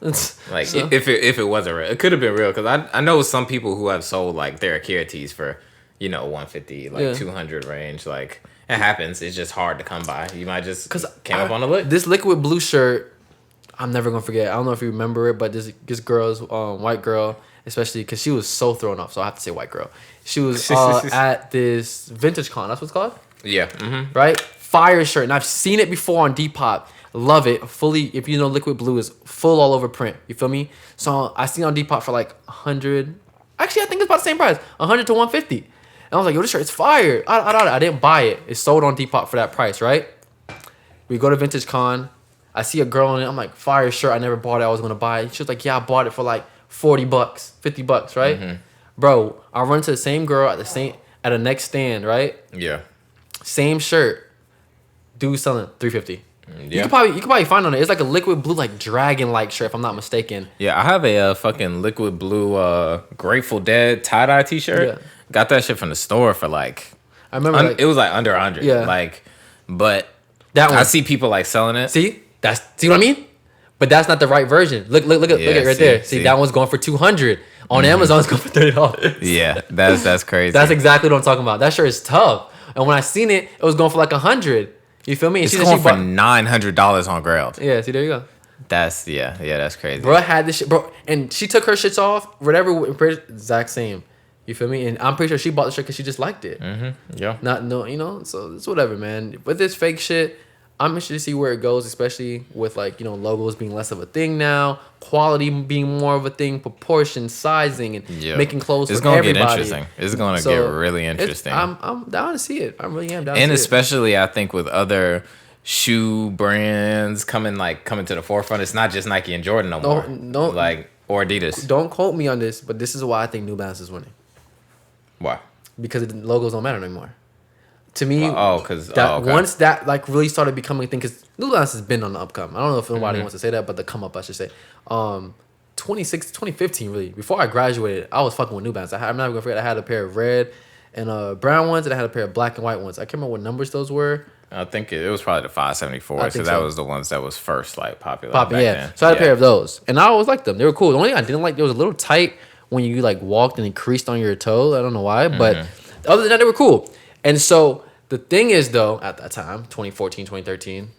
Like so, if it wasn't real, it could have been real because I know some people who have sold like their Akira tees for 150, like 200 range. Like it happens. It's just hard to come by. You might just came up on a lick. This liquid blue shirt, I'm never gonna forget. I don't know if you remember it, but this girl's white girl, especially because she was so thrown off. So I have to say white girl. She was at this vintage con. That's what it's called. Yeah. Right. Fire shirt, and I've seen it before on Depop. Love it. Fully, if you know, liquid blue is full all over print. You feel me? So I seen it on Depop for like 100. Actually, I think it's about the same price, 100 to 150. And I was like, yo, this shirt is fire. I didn't buy it. It's sold on Depop for that price, right? We go to Vintage Con. I see a girl in it. I'm like, fire shirt. I never bought it. I was gonna buy it. She was like, yeah, I bought it for like $40, $50, right? Bro, I run to the same girl at the next stand, right? Yeah. Same shirt. Dude selling $350. Yeah. You could probably find on it. It's like a liquid blue, like dragon-like shirt, if I'm not mistaken. Yeah, I have a fucking liquid blue Grateful Dead tie-dye t-shirt. Yeah. Got that shit from the store for like, I remember it was like under 100. Yeah. Like, but that one, I see people like selling it. See what I mean? But that's not the right version. Look at it right there. See, that one's going for $200. On Amazon, it's going for $30. Yeah, that's crazy. That's exactly what I'm talking about. That shirt is tough. And when I seen it, it was going for like $100. You feel me? And it's going for $900 on Grailed. Yeah, see, there you go. That's that's crazy. Bro had this shit, bro, and she took her shits off. Whatever, exact same. You feel me? And I'm pretty sure she bought the shirt because she just liked it. Yeah. So it's whatever, man. But this fake shit, I'm interested to see where it goes, especially with logos being less of a thing now, quality being more of a thing, proportion, sizing, and making clothes for everybody. It's gonna get interesting. It's gonna get really interesting. I'm down to see it. I really am down. And to see especially, I think with other shoe brands coming to the forefront, it's not just Nike and Jordan no more. No, or Adidas. Don't quote me on this, but this is why I think New Balance is winning. Why? Because the logos don't matter anymore. To me, once that really started becoming a thing, because New Balance has been on the upcome. I don't know if anybody wants to say that, but the come up, I should say. 2015, really. Before I graduated, I was fucking with New Balance. I'm not gonna forget. I had a pair of red and brown ones, and I had a pair of black and white ones. I can't remember what numbers those were. I think it was probably the 574. So that was the ones that was first popular. Then. So I had a pair of those, and I always liked them. They were cool. The only thing I didn't like, they was a little tight when you walked and it creased on your toe. I don't know why, but other than that, they were cool. And so the thing is, though, at that time, 2014, 2013,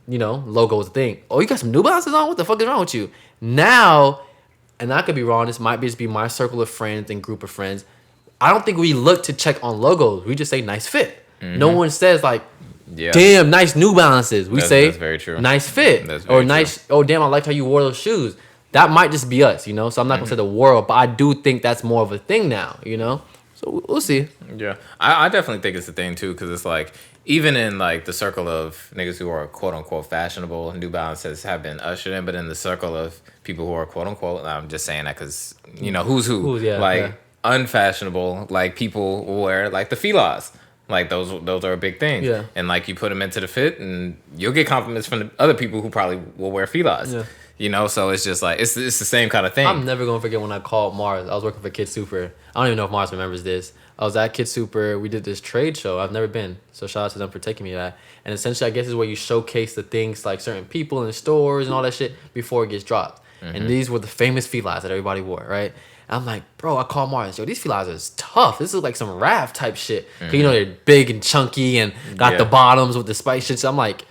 logo was a thing. Oh, you got some New Balances on? What the fuck is wrong with you? Now, and I could be wrong, this might just be my circle of friends and group of friends. I don't think we look to check on logos. We just say nice fit. No one says damn, nice New Balances. We say that's very true. Nice fit. Or nice, true. Oh, damn, I liked how you wore those shoes. That might just be us, So I'm not going to say the world, but I do think that's more of a thing now, So we'll see. Yeah. I definitely think it's a thing, too, because it's even in the circle of niggas who are quote unquote fashionable, New Balances have been ushered in, but in the circle of people who are quote unquote, I'm just saying that because, who's who? Unfashionable, people wear the Filas. Those are a big thing. Yeah. And you put them into the fit and you'll get compliments from the other people who probably will wear Filas. Yeah. So it's just it's the same kind of thing. I'm never gonna forget when I called Mars. I was working for Kid Super. I don't even know if Mars remembers this. I was at Kid Super. We did this trade show. I've never been. So shout out to them for taking me to that. And essentially, I guess is where you showcase the things certain people in the stores and all that shit before it gets dropped. And these were the famous Filas that everybody wore, right? I'm like, bro, I call Mars. Yo, these Filas is tough. This is like some raft type shit. Cause they're big and chunky and got the bottoms with the spice shit. So I'm like,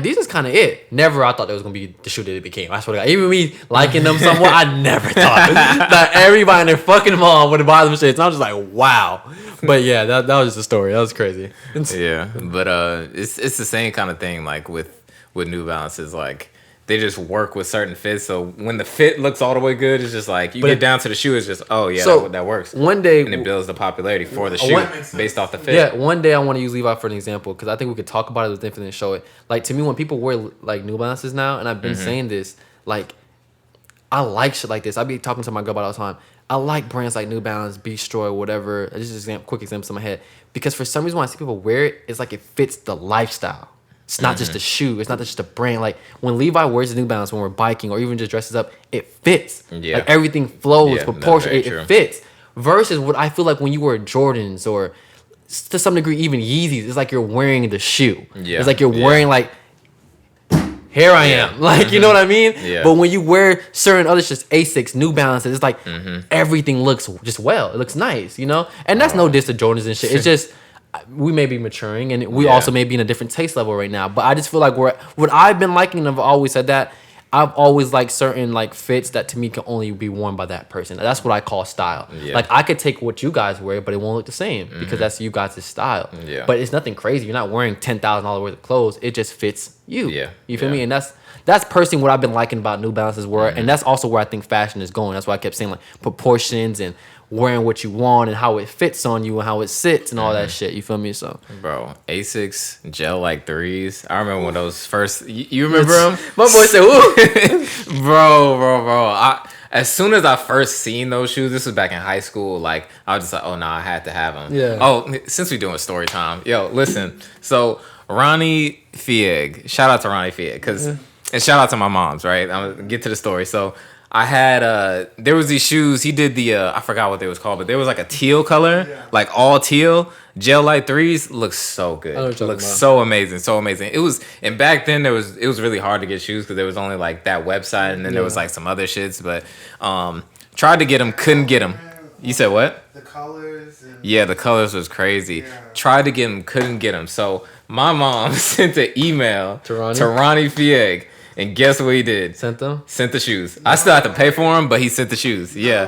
these is kind of it. Never I thought that was going to be the shoe that it became. I swear to God. Even me liking them somewhat, I never thought that everybody in their fucking mall would buy them shits. And I was just like, wow. But yeah, that was just a story. That was crazy. Yeah. But it's the same kind of thing with New Balances. They just work with certain fits. So when the fit looks all the way good, it's just you get down to the shoe, it's just, that works. One day. And it builds the popularity for the shoe based off the fit. Yeah, one day I want to use Levi for an example because I think we could talk about it with different and show it. To me, when people wear New Balances now, and I've been saying this, I like shit like this. I be talking to my girl about it all the time. I like brands like New Balance, Beach Joy, whatever. Just quick examples in my head. Because for some reason when I see people wear it, it's it fits the lifestyle. It's not just a shoe. It's not just a brand. When Levi wears the New Balance when we're biking or even just dresses up, it fits. Yeah. Everything flows, proportion. It fits. Versus what I feel when you wear Jordans or to some degree even Yeezys, it's you're wearing the shoe. Yeah. It's you're wearing here I am. You know what I mean? Yeah. But when you wear certain other shits, Asics, New Balances, it's everything looks just well. It looks nice, And that's no diss to Jordans and shit. It's just we may be maturing and we also may be in a different taste level right now. But I just feel what I've been liking, and I've always said that, I've always liked certain fits that to me can only be worn by that person. That's what I call style. Yeah. I could take what you guys wear, but it won't look the same because that's you guys' style. Yeah. But it's nothing crazy. You're not wearing $10,000 worth of clothes. It just fits you. Yeah. You feel me? And that's personally what I've been liking about New Balances and that's also where I think fashion is going. That's why I kept saying proportions and wearing what you want and how it fits on you and how it sits and all that shit. You feel me? So, bro, Asics gel 3s. I remember when those first. You remember them? My boy said, "Ooh, bro." As soon as I first seen those shoes, this was back in high school. I was just oh no, I had to have them. Yeah. Oh, since we doing story time, yo, listen. So Ronnie Fieg, shout out to Ronnie Fieg, and shout out to my moms. Right, I'm gonna get to the story. So. I had there was these shoes. He did the I forgot what they was called, but there was a teal color, all teal gel 3s. Looks so good. Looks so amazing, so amazing. It was, and back then it was really hard to get shoes because there was only that website, and then there was some other shits. But tried to get them, couldn't get them. You said what? The colors. And the colors was crazy. Yeah. Tried to get them, couldn't get them. So My mom sent an email to Ronnie Fieg, and guess what he did? Sent them? Sent the shoes. I still have to pay for them, but he sent the shoes. Yeah,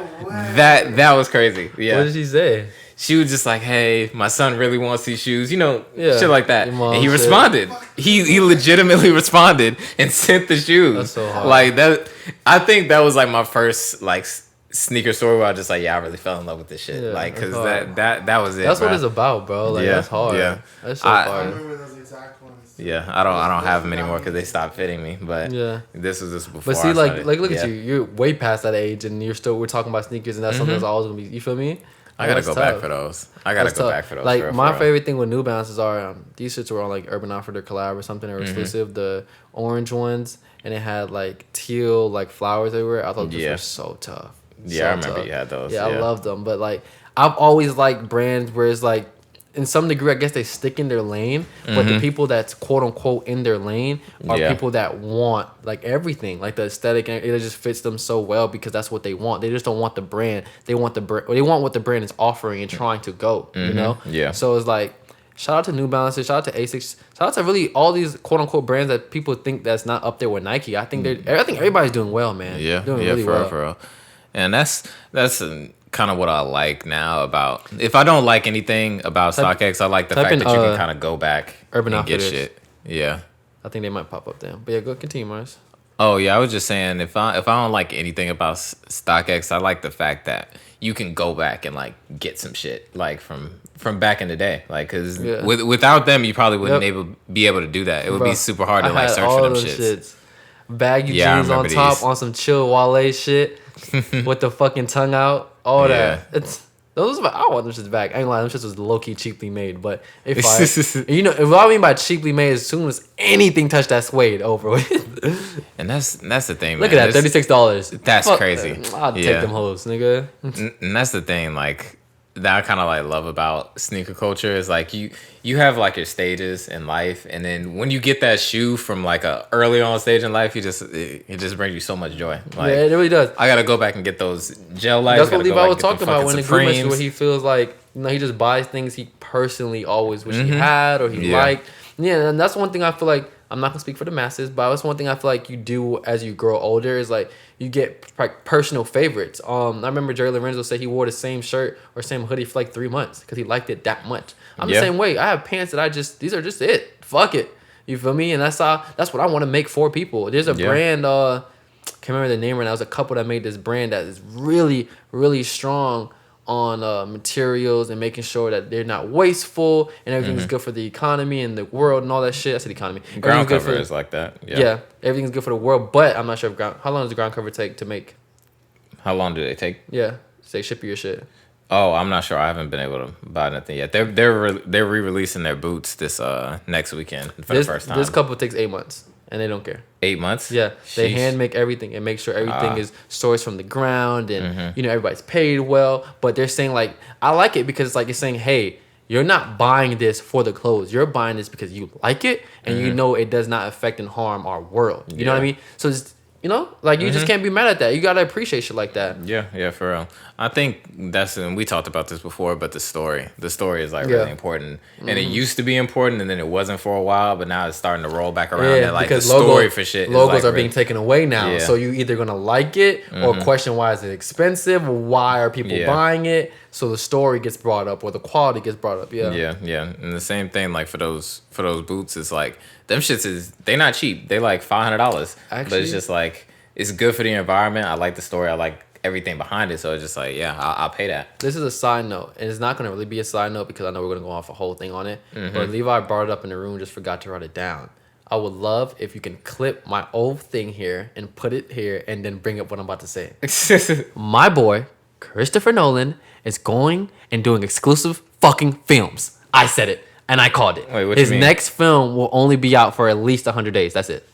that was crazy. Yeah. What did she say? She was just like, "Hey, my son really wants these shoes," Yeah, shit like that. And he shit. responded. He legitimately responded and sent the shoes. That's so hard. Like that. I think that was like my first like sneaker story where I was just like, yeah, I really fell in love with this shit. Yeah, like, cause hard. that was it. That's bro. what it's about, bro. Like that's hard. Yeah. That's so I hard. remember those exact ones. Yeah, I don't have them anymore because they stopped fitting me. But Yeah. this was just before. But see, I like, started. look at you. You're way past that age, and we're talking about sneakers, and that's something that's always gonna be. You feel me? I gotta That's go tough. back for those. I gotta That's go tough. back for those. Like for real, my for real. favorite thing with New Balances are these shits were on like Urban Outfitter collab or something or exclusive. The orange ones, and it had like teal like flowers everywhere. I thought those were so tough. Yeah, So I remember tough. you had those. Yeah, I love them. But like I've always liked brands where it's like in some degree I guess they stick in their lane, but the people that's quote unquote in their lane are people that want like everything, like the aesthetic, and it just fits them so well because that's what they want. They just don't want the brand. They want they want what the brand is offering and trying to go. You know? Yeah. So it's like shout out to New Balances, shout out to Asics, shout out to really all these quote unquote brands that people think that's not up there with Nike. I think everybody's doing well, man. Yeah, doing yeah, really for well. real, for real. And that's kind of what I like now about. If I don't like anything about StockX, I like the fact that you can kind of go back Urban and get Outfitters. shit. Yeah. I think they might pop up there. But yeah, go continue, Mars. Oh yeah, I was just saying if I don't like anything about StockX, I like the fact that you can go back and like get some shit like from back in the day, like because without them you probably wouldn't be able to do that. It would be super hard to like search for them shits. Baggy jeans on top these. on some chill Wale shit with the fucking tongue out. All that. I want them shits back. I ain't lying, them shits was low key cheaply made, but if what I mean by cheaply made, as soon as anything touched that suede, over with. And that's the thing. Look man. at that, $36. That's crazy. I'll take them hoes, nigga. And that's the thing, like that I kind of like love about sneaker culture is like you have like your stages in life, and then when you get that shoe from like a early on stage in life, it just brings you so much joy. Like, yeah, it really does. I gotta go back and get those gel lights. That's what Levi was talking about when the group message where Supremes. he feels like he just buys things he personally always wish he had or he liked. Yeah, and that's one thing I feel like I'm not gonna speak for the masses, but that's one thing I feel like you do as you grow older is like you get like personal favorites. I remember Jerry Lorenzo said he wore the same shirt or same hoodie for like 3 months because he liked it that much. I'm the same way. I have pants that these are just it. Fuck it. You feel me? And that's what I want to make for people. There's a brand, can't remember the name right now. There's a couple that made this brand that is really, really strong on materials and making sure that they're not wasteful and everything's good for the economy and the world and all that shit. I said economy. Ground cover is like that. Yeah, everything's good for the world, but I'm not sure how long does the ground cover take to make? How long do they take? Yeah, say ship your shit. Oh, I'm not sure. I haven't been able to buy nothing yet. They're re-releasing their boots this next weekend for the first time. This couple takes 8 months and they don't care. 8 months? Yeah, they Sheesh. hand make everything and make sure everything is sourced from the ground and everybody's paid well. But they're saying like I like it because it's saying, hey, you're not buying this for the clothes. You're buying this because you like it and you know it does not affect and harm our world. You know what I mean? So it's, you just can't be mad at that. You gotta appreciate shit like that. Yeah, for real. I think and we talked about this before, but the story is like really important. And it used to be important, and then it wasn't for a while, but now it's starting to roll back around. And like the story for shit, logos is are being taken away now. Yeah. So you either gonna like it or question why is it expensive? Why are people buying it? So the story gets brought up or the quality gets brought up. Yeah. And the same thing like for those boots is like them shits they not cheap. They like $500. But it's just like it's good for the environment. I like the story. I like everything behind it. So it's just like, I'll pay that. This is a side note, and it's not going to really be a side note because I know we're going to go off a whole thing on it. But Levi brought it up in the room, just forgot to write it down. I would love if you can clip my old thing here and put it here and then bring up what I'm about to say. My boy, Christopher Nolan, is going and doing exclusive fucking films. I said it, and I called it. Wait, what His you mean? next film will only be out for at least 100 days. That's it.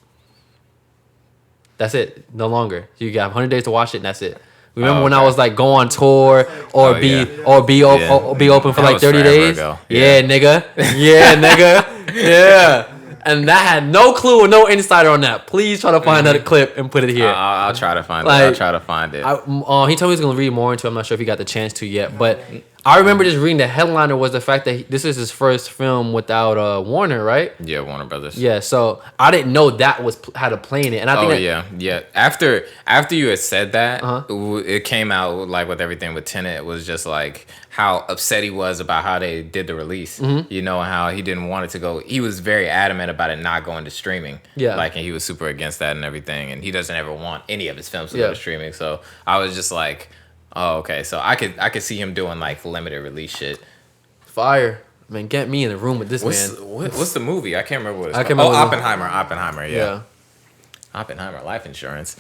That's it. No longer. You got 100 days to watch it, and that's it. Remember when I was like go on tour or be open for That like was 30 forever days? ago. Yeah, nigga. Yeah, nigga. Yeah. And that had no clue or no insider on that. Please try to find that clip and put it here. I'll try to find it. Like, I'll try to find it. He told me he was gonna read more into it. I'm not sure if he got the chance to yet, but I remember just reading the headliner was the fact that this is his first film without Warner, right? Yeah, Warner Brothers. Yeah, so I didn't know that was had a play in it, and I think yeah. After you had said that, Uh-huh. it came out like with everything with Tenet. It was just like how upset he was about how they did the release. Mm-hmm. You know, how he didn't want it to go. He was very adamant about it not going to streaming. Yeah. Like, and he was super against that and everything. And he doesn't ever want any of his films to Yeah. go to streaming. So I was just like, oh, okay. So I could see him doing like limited release shit. fire. Man, get me in the room with this man. What's the movie? I can't remember what it's I called. can't remember. Oppenheimer. Yeah. Oppenheimer, life insurance.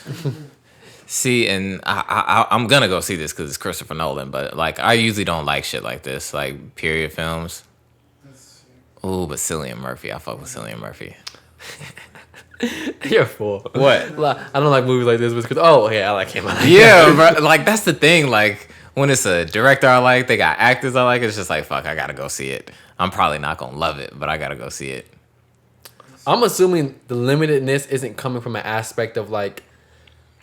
See, and I'm gonna go see this because it's Christopher Nolan, but like I usually don't like shit like this, like period films. Ooh, but Cillian Murphy, I fuck with Cillian Murphy. You're a fool. What? I don't like movies like this because I like him. Yeah, bro, like that's the thing. Like when it's a director I like, they got actors I like. It's just like fuck, I gotta go see it. I'm probably not gonna love it, but I gotta go see it. I'm assuming the limitedness isn't coming from an aspect of like,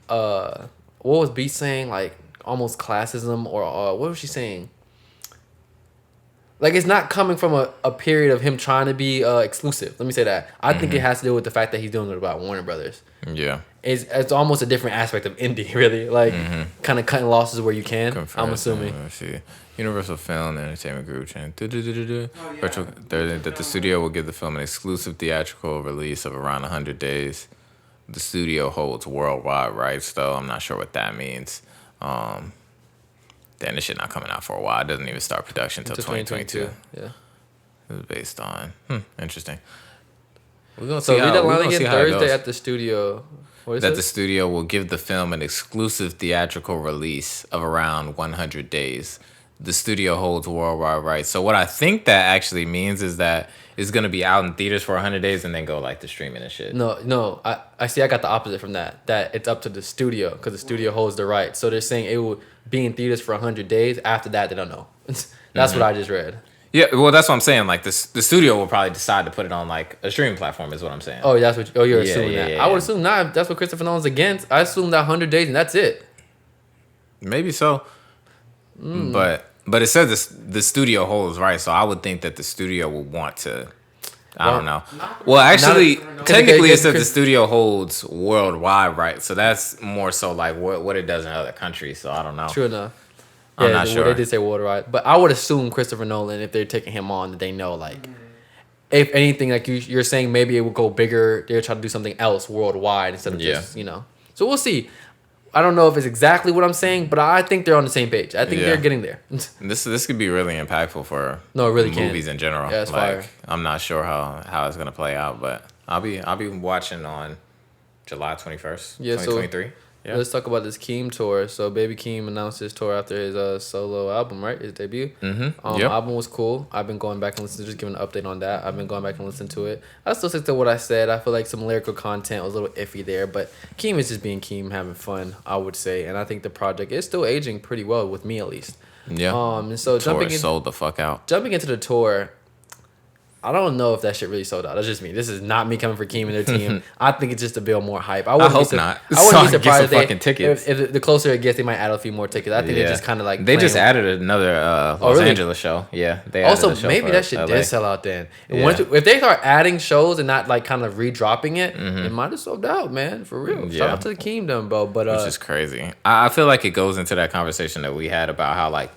what was B saying? Like almost classism or what was she saying? Like it's not coming from a period of him trying to be exclusive. Let me say that. I think it has to do with the fact that he's doing it about Warner Brothers. Yeah. It's almost a different aspect of indie, really. Like kind of cutting losses where you can. Confirmed. I'm assuming. Let's see. Universal Film and Entertainment Group chain. That the studio will give the film an exclusive theatrical release of around 100 days. The studio holds worldwide rights, though. I'm not sure what that means. Then this shit not coming out for a while. It doesn't even start production until 2022. Yeah. It was based on. Interesting. We're gonna So see read how, that we're line gonna see again. how it Thursday goes. at the studio. What is That it? the studio will give the film an exclusive theatrical release of around 100 days. The studio holds worldwide rights. So what I think that actually means is that it's going to be out in theaters for 100 days and then go like to streaming and shit. No. I see. I got the opposite from that. That it's up to the studio because the studio holds the rights. So they're saying it will be in theaters for 100 days. After that, they don't know. That's what I just read. Yeah, well, that's what I'm saying. Like the studio will probably decide to put it on like a streaming platform is what I'm saying. Oh, that's what. You're Yeah, assuming yeah, that. yeah, I would yeah. assume not. If that's what Christopher Nolan's against. I assume that 100 days and that's it. Maybe so. But it says the studio holds rights, so I would think that the studio would want to. I don't know. Well, actually, technically, it says the studio holds worldwide rights, so that's more so like what it does in other countries. So I don't know. True enough. I'm not sure. They did say water right, but I would assume Christopher Nolan, if they're taking him on, that they know like, if anything, like you're saying, maybe it will go bigger. They'll try to do something else worldwide instead of just So we'll see. I don't know if it's exactly what I'm saying, but I think they're on the same page. I think they're getting there. This could be really impactful for No, it really movies can. in general. Yeah, it's like fire. I'm not sure how it's gonna play out, but I'll be watching on July 21st, Yeah, so 2023. Yeah. Let's talk about this Keem tour. So Baby Keem announced his tour after his solo album, right? His debut. Yep. Album was cool. I've been going back and listening, just giving an update on that. I've been going back and listening to it. I still stick to what I said. I feel like some lyrical content was a little iffy there, but Keem is just being Keem, having fun, I would say. And I think the project is still aging pretty well, with me at least. Yeah. And so Tour sold the fuck out. jumping into the tour, I don't know if that shit really sold out. That's just me. This is not me coming for Keem and their team. I think it's just to build more hype. I hope not. I So wouldn't I be can get surprised some if they, fucking tickets. If the closer it gets, they might add a few more tickets. I think they just kind of like they just playing- added another Los really? Angeles show. Yeah, they added Also, a show maybe for that shit LA. did sell out then. And Yeah. if they start adding shows and not like kind of redropping it, it might have sold out, man. For real. Shout Yeah. out to the Kingdom, bro. But Which is crazy. I feel like it goes into that conversation that we had about how like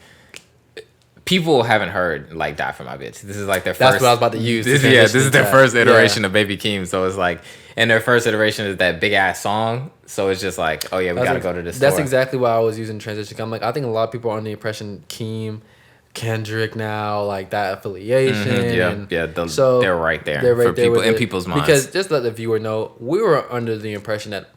people haven't heard like "Die for My Bitch." This is like their That's first. what I was about to use. This transition is their into that. first iteration Yeah. of Baby Keem. So it's like, and their first iteration is that big ass song. So it's just like, oh yeah, we gotta go to this. That's tour. exactly why I was using transition. I'm like, I think a lot of people are under the impression Keem, Kendrick now, like that affiliation. Yeah, and yeah. so They're right there. They're right for there people with in it. people's minds. Because just to let the viewer know, we were under the impression that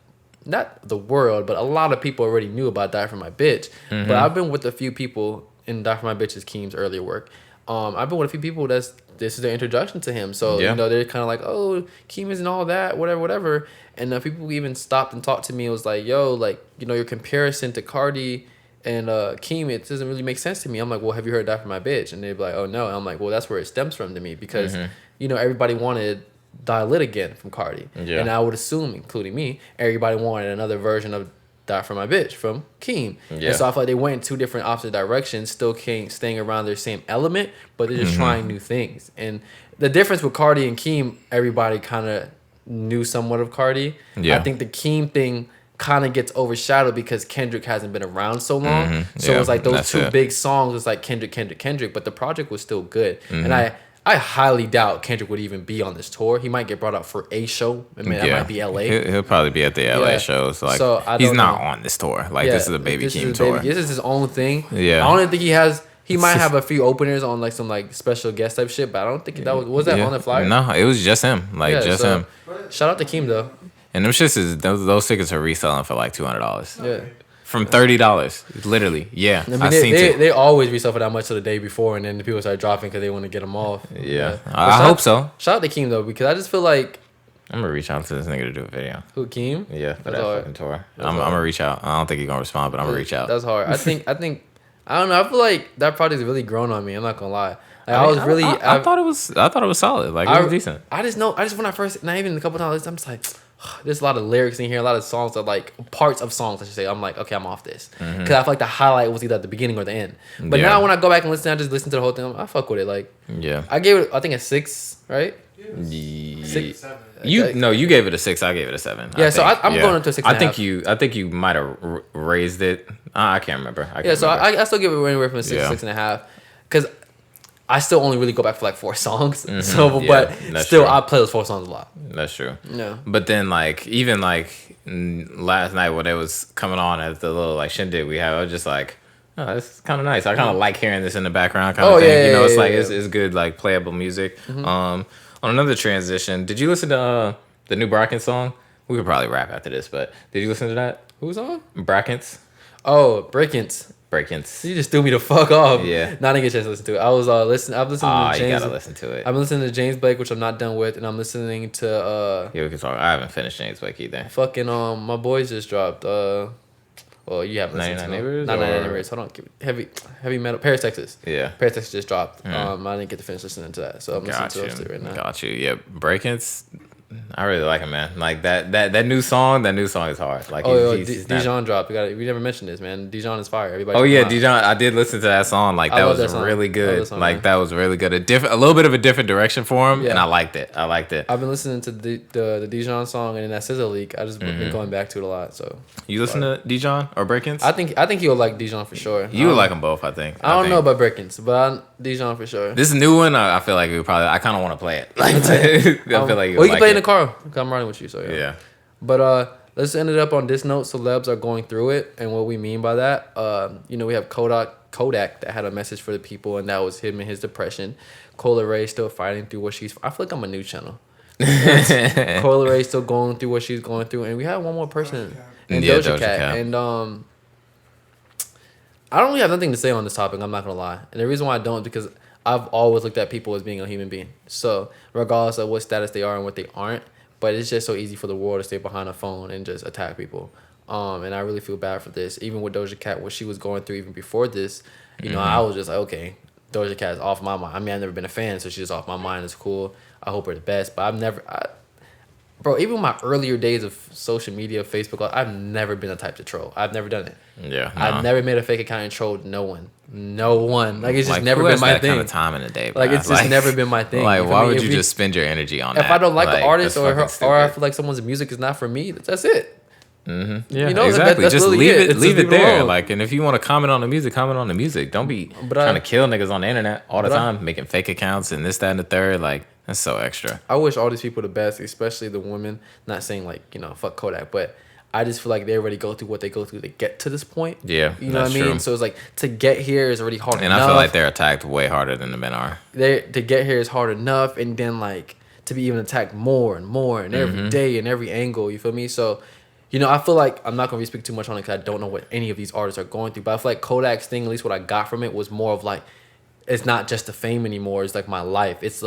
not the world, but a lot of people already knew about Die for My Bitch. But I've been with a few people in Die for My Bitch is Keem's earlier work. I've been with a few people this is their introduction to him. So, Yeah. they're kind of like, oh, Keem isn't all that, whatever. And people even stopped and talked to me. It was like, yo, like, your comparison to Cardi and Keem, it doesn't really make sense to me. I'm like, well, have you heard Die for My Bitch? And they'd be like, oh, no. And I'm like, well, that's where it stems from to me because, everybody wanted Die Lit Again from Cardi. Yeah. And I would assume, including me, everybody wanted another version of Die For My Bitch from Keem. Yeah. And so I feel like they went in two different opposite directions, still staying around their same element, but they're just trying new things. And the difference with Cardi and Keem, everybody kind of knew somewhat of Cardi. Yeah. I think the Keem thing kind of gets overshadowed because Kendrick hasn't been around so long. So Yeah, it's like those two it. big songs was like Kendrick, but the project was still good. And I highly doubt Kendrick would even be on this tour. He might get brought up for a show. I mean, that might be LA. He'll probably be at the LA shows. Like, so he's not on this tour. Like, this is a Baby Keem tour. This is his own thing. Yeah. I don't even think he has. He might have a few openers on like some like special guest type shit, but I don't think that was that on the flyer. No, it was just him. Like just him. Shout out to Keem though. And them shits is those tickets are reselling for like $200. Yeah. From $30, literally. Yeah, I mean, I seen it. They always resell for that much to the day before, and then the people start dropping because they want to get them off. Yeah. I hope so. Shout out to Keem though, because I just feel like I'm gonna reach out to this nigga to do a video. Who, Keem? Yeah, for that fucking tour. I'm gonna reach out. I don't think he's gonna respond, but I'm gonna reach out. That's hard. I think I don't know. I feel like that project's really grown on me. I'm not gonna lie. Like, I thought it was solid. Like it was decent. I just when I first, not even a couple times, I'm just like, there's a lot of lyrics in here, a lot of songs that like parts of songs I should say. I'm like, okay, I'm off this because I feel like the highlight was either at the beginning or the end. But now when I go back and listen, I just listen to the whole thing. I fuck with it. Like, I gave it, I think a 6, right? 6, 7. You gave it a 6. I gave it a 7. Yeah, I'm going into a 6. I think you might have raised it. I can't remember. I still give it anywhere from a 6.5 because I still only really go back for like 4 songs. But still, true. I play those 4 songs a lot. That's true. Yeah. But then like even like last night when it was coming on at the little like shindig we had, I was just like, oh, this is kind of nice. I kind of like hearing this in the background kind of thing. Yeah, it's like it's good like playable music. On another transition, did you listen to the new Brackens song? We could probably rap after this, but did you listen to that? Who's on? Brackens. Oh, Brackens. You just threw me the fuck off. Yeah. Not to get a chance to listen to it. I was I've listened to James. You gotta listen to it. I'm listening to James Blake, which I'm not done with, and I'm listening to we can talk. I haven't finished James Blake either. Fucking my boys just dropped well, you haven't listened to Neighbors. Not 99 Neighbors. Hold on. Heavy metal. Paris, Texas. Yeah. Paris, Texas just dropped. I didn't get to finish listening to that, so I'm listening to those two right now. Got you. Yeah, Brackens. I really like him, man. Like that new song is hard. Like Dijon dropped. We never mentioned this, man. Dijon is fire. Everybody. Dijon. I did listen to that song. Like that was really good. Like that was really good. A little bit of a different direction for him, and I liked it. I've been listening to the Dijon song and then that Scissor Leak. I just been going back to it a lot. So you listen to Dijon or Brackens? I think you'll like Dijon for sure. You would like them both, I think. I don't know about Brackens, but Dijon for sure. This new one, I feel like I kind of want to play it. Like I feel like you can play in the car. I'm running with you, so yeah. But let's end it up on this note. Celebs are going through it, and what we mean by that, we have Kodak that had a message for the people, and that was him and his depression. Cola Ray still fighting through what she's. I feel like I'm a new channel. Cola Ray still going through what she's going through, and we have one more person, and Doja Cat, and I don't really have nothing to say on this topic. I'm not gonna lie, and the reason why I don't is because I've always looked at people as being a human being. So regardless of what status they are and what they aren't. But it's just so easy for the world to stay behind a phone and just attack people. And I really feel bad for this. Even with Doja Cat, what she was going through even before this, know, I was just like, okay, Doja Cat's off my mind. I mean, I've never been a fan, so she's just off my mind. It's cool. I hope her the best. But bro, even my earlier days of social media, Facebook, I've never been the type to troll. I've never done it. Yeah. No. I've never made a fake account and trolled no one. Like, it's just never been my thing. Kind of time in the day, bro. Like, it's just never been my thing. Like, why would you just spend your energy on that? If I don't like the artist or I feel like someone's music is not for me, that's it. Mm-hmm. Yeah, exactly. That's just really leave it there. Alone. Like, and if you want to comment on the music, comment on the music. Don't be trying to kill niggas on the internet all the time, making fake accounts and this, that, and the third. Like, that's so extra. I wish all these people the best, especially the women. Not saying like, fuck Kodak, but I just feel like they already go through what they go through to get to this point. Yeah, you know what I mean. True. So it's like to get here is already hard enough. And I feel like they're attacked way harder than the men are. To get here is hard enough, and then like to be even attacked more and more and every day and every angle. You feel me? So, I feel like I'm not gonna speak too much on it because I don't know what any of these artists are going through. But I feel like Kodak's thing, at least what I got from it, was more of like, it's not just the fame anymore. It's like my life. It's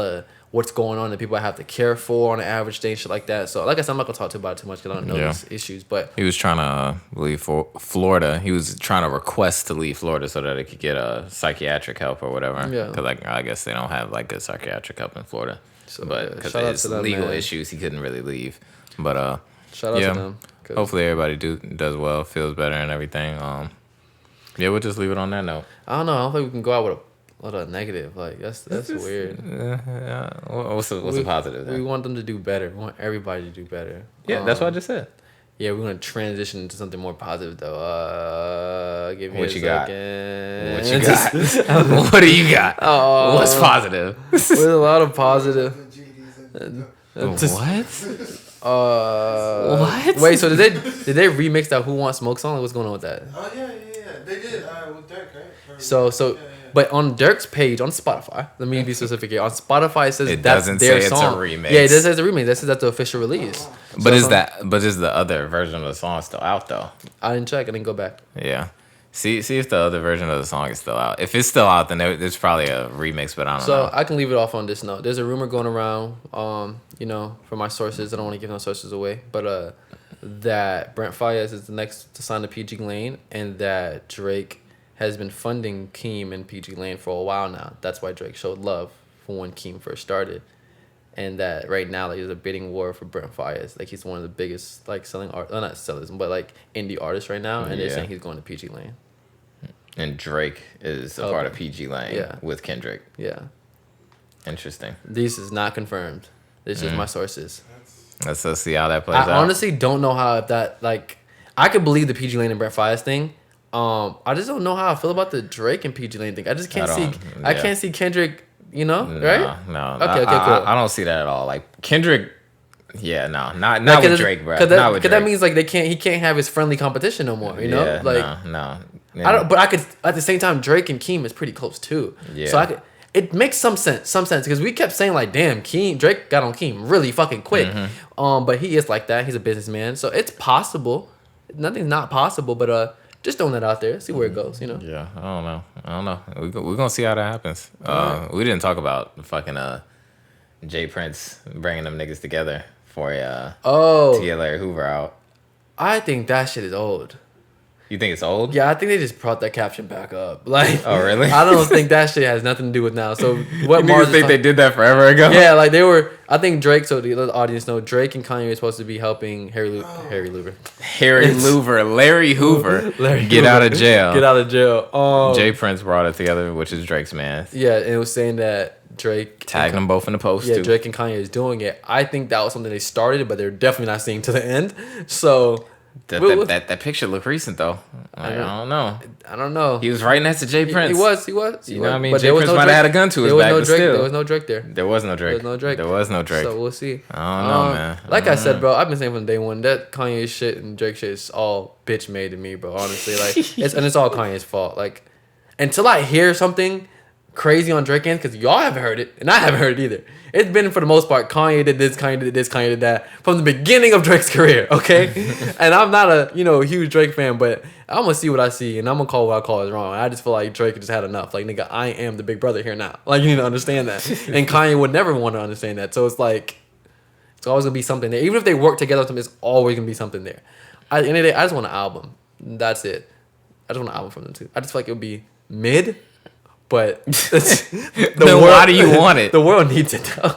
what's going on, the people I have to care for on an average day and shit like that. So, like I said, I'm not going to talk about it too much because I don't know these issues. But he was trying to leave Florida. He was trying to request to leave Florida so that he could get psychiatric help or whatever. Yeah. Because I guess they don't have like good psychiatric help in Florida. So, but because of his legal issues, he couldn't really leave. But shout out to them. hopefully everybody does well, feels better, and everything. Yeah, we'll just leave it on that note. I don't know. I don't think we can go out with a negative. Like that's weird. What's the positive then? We want them to do better. We want everybody to do better. Yeah, that's what I just said. Yeah, we're gonna transition into something more positive though. Give me what a you second. What you got? What do you got? What's positive? With a lot of positive. What? What? Wait, so did they remix that Who Wants Smoke song? What's going on with that? Oh yeah. They did with Dirk, right? So. But on Dirk's page on Spotify, let me be specific here. On Spotify, it says that's their song. It's a remix. Yeah, it does say it's a remix. That says that's the official release. But is the other version of the song still out though? I didn't check. I didn't go back. Yeah. See if the other version of the song is still out. If it's still out, then there's probably a remix, but I don't know. So I can leave it off on this note. There's a rumor going around, from my sources. I don't want to give no sources away, but that Brent Faiyaz is the next to sign to PG Lane, and that Drake has been funding Keem and PG Lane for a while now. That's why Drake showed love for when Keem first started. And that right now, like, there's a bidding war for Brent Faiyaz. Like, he's one of the biggest, like, selling art, well, not sellers, but, like, indie artists right now. And they're saying he's going to PG Lane. And Drake is a part of PG Lane with Kendrick. Yeah. Interesting. This is not confirmed. This is my sources. Let's see how that plays out. I honestly don't know how that, like, I could believe the PG Lane and Brent Faiyaz thing. I just don't know how I feel about the Drake and PG Lane thing. I just can't I can't see Kendrick, right? No. Okay, cool. I don't see that at all. Like Kendrick, not with Drake, bro. Because that means like he can't have his friendly competition no more. No. I don't. But I could at the same time Drake and Keem is pretty close too. Yeah. So it makes some sense because we kept saying like, damn, Drake got on Keem really fucking quick. Mm-hmm. But he is like that. He's a businessman, so it's possible. Nothing's not possible, but just throwing that out there, see where it goes, Yeah, I don't know. We're gonna see how that happens. We didn't talk about fucking Jay Prince bringing them niggas together for to get Larry Hoover out. I think that shit is old. You think it's old? Yeah, I think they just brought that caption back up. Like, oh really? I don't think that shit has nothing to do with now. So what? You think they did that forever ago? Yeah, like they were. I think Drake. So the audience know Drake and Kanye are supposed to be helping Larry Hoover, get out of jail. Get out of jail. Jay Prince brought it together, which is Drake's man. Yeah, and it was saying that Drake tagged them both in the post. Yeah, too. Drake and Kanye is doing it. I think that was something they started, but they're definitely not seeing to the end. So. That picture looked recent though. I don't know. He was right next to Jay Prince. He was. You know what I mean? But Jay Prince might have had a gun to his back, but still. There was no Drake there. There was no Drake. So we'll see. I don't know, man. Like I said, bro, I've been saying from day one that Kanye shit and Drake shit is all bitch made to me, bro. Honestly, like it's all Kanye's fault. Like until I hear something crazy on Drake end, because y'all haven't heard it and I haven't heard it either. It's been for the most part Kanye did this, Kanye did this, Kanye did that from the beginning of Drake's career, okay? And I'm not a huge Drake fan, but I'm gonna see what I see and I'm gonna call what I call is wrong. I just feel like Drake just had enough. Like, nigga, I am the big brother here now. Like, you need to understand that. And Kanye would never want to understand that. So it's like it's always gonna be something there. Even if they work together, it's always gonna be something there. At the end of the day, I just want an album. That's it. I just want an album from them too. I just feel like it would be mid. But why do you want it? The world needs it though.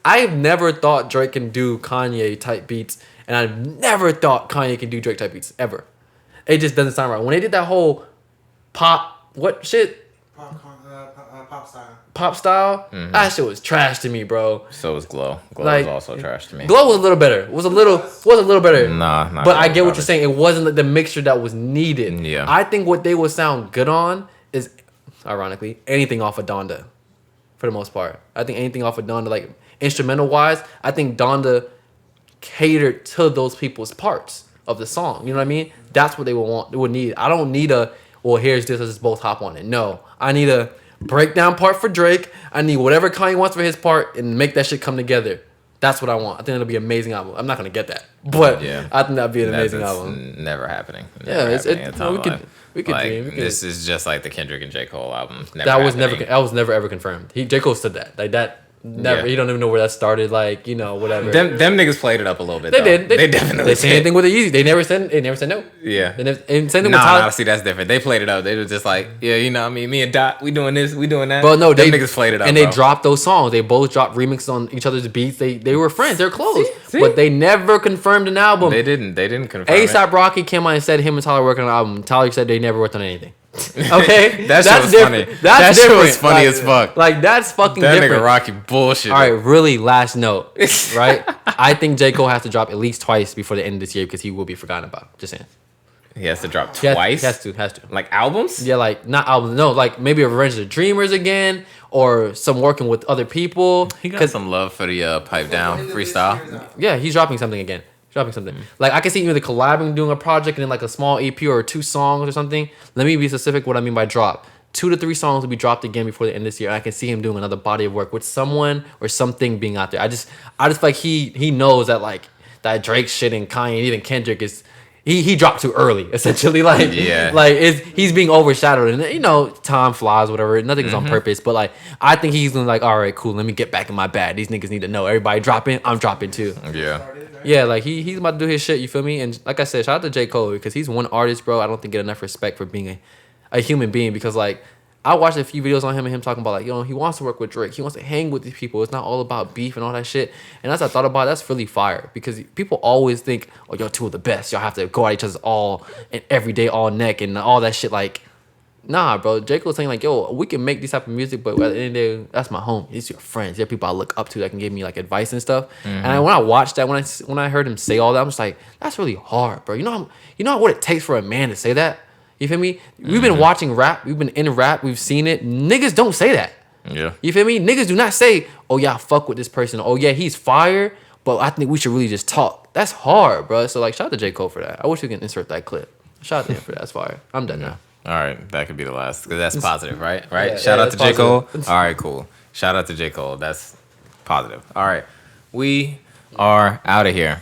I've never thought Drake can do Kanye type beats, and I've never thought Kanye can do Drake type beats ever. It just doesn't sound right. When they did that whole pop style, that shit was trash to me, bro. So was Glow. Glow was also trash to me. Glow was a little better. Was a little better. Nah, but I get what you're saying. It wasn't like the mixture that was needed. Yeah. I think what they would sound good on is, ironically, anything off of Donda, for the most part. I think anything off of Donda, like instrumental wise, I think Donda catered to those people's parts of the song. You know what I mean? That's what they would want. They would need. I don't need here's this, let's just both hop on it. No, I need a breakdown part for Drake. I need whatever Kanye wants for his part and make that shit come together. That's what I want. I think it'll be an amazing album. I'm not gonna get that, but I think that'd be an amazing album. Never happening. We could dream. This is just like the Kendrick and J. Cole album. That was never ever confirmed. J. Cole said that. Like that. Never. Yeah. He don't even know where that started. Like, you know, whatever. Them niggas played it up a little bit. They though. did. They definitely They say did. anything with the Yeezy. They never said no. Yeah. And same thing with Nah, Tyler. see, that's different. They played it up. They were just like, yeah, you know what I mean? Me and Dot, we doing this, we doing that. But no, them they niggas played it up, and bro. they dropped those songs. They both dropped remixes on each other's beats. They were friends. They're close, See? but they never confirmed an album. They didn't confirm it. ASAP Rocky came out and said him and Tyler working on an album. Tyler said they never worked on anything. Okay, That shit that's was different. funny. That's That shit different. was funny as fuck. Like that's fucking That different. nigga Rocky bullshit. All right, really. Last note, right? I think J. Cole has to drop at least twice before the end of this year because he will be forgotten about. Just saying. He has to drop He twice. has to. Like albums? Yeah, like not albums. No, like maybe a Revenge of the Dreamers again, or some working with other people. He got some love for the pipe down freestyle. Yeah, he's dropping something again. Dropping something. Like I can see him either collabing, doing a project, and then like a small EP or 2 songs or something. Let me be specific what I mean by drop. 2 to 3 songs will be dropped again before the end of this year. I can see him doing another body of work with someone or something being out there. I just feel like he knows that like that Drake shit and Kanye and even Kendrick is he dropped too early essentially. Like Yeah. like he's being overshadowed and you know time flies whatever. Nothing is on purpose, but like I think he's gonna like all right cool. Let me get back in my bag. These niggas need to know everybody dropping. I'm dropping too. Yeah. Yeah, like he's about to do his shit, you feel me? And like I said, shout out to J. Cole because he's one artist, bro. I don't think get enough respect for being a human being because like I watched a few videos on him and him talking about like, you know, he wants to work with Drake. He wants to hang with these people. It's not all about beef and all that shit. And as I thought about it, that's really fire because people always think, oh, y'all 2 of the best. Y'all have to go at each other's all and every day, all neck and all that shit. Like, nah, bro. J. Cole's saying like, yo, we can make this type of music, but at the end of the day, that's my home. It's your friends. They're people I look up to that can give me like advice and stuff. And when I watched that, when I heard him say all that, I'm just like, that's really hard, bro. You know what it takes for a man to say that? You feel me? We've been watching rap. We've been in rap. We've seen it. Niggas don't say that. Yeah. You feel me? Niggas do not say, oh yeah, I fuck with this person. Oh yeah, he's fire, but I think we should really just talk. That's hard, bro. So like, shout out to J. Cole for that. I wish we could insert that clip. Shout out to him for that. That's fire. I'm done now. All right, that could be the last because that's positive, right? Yeah, Shout out to that's J. Cole. positive. All right, cool. Shout out to J. Cole. That's positive. All right, we are out of here.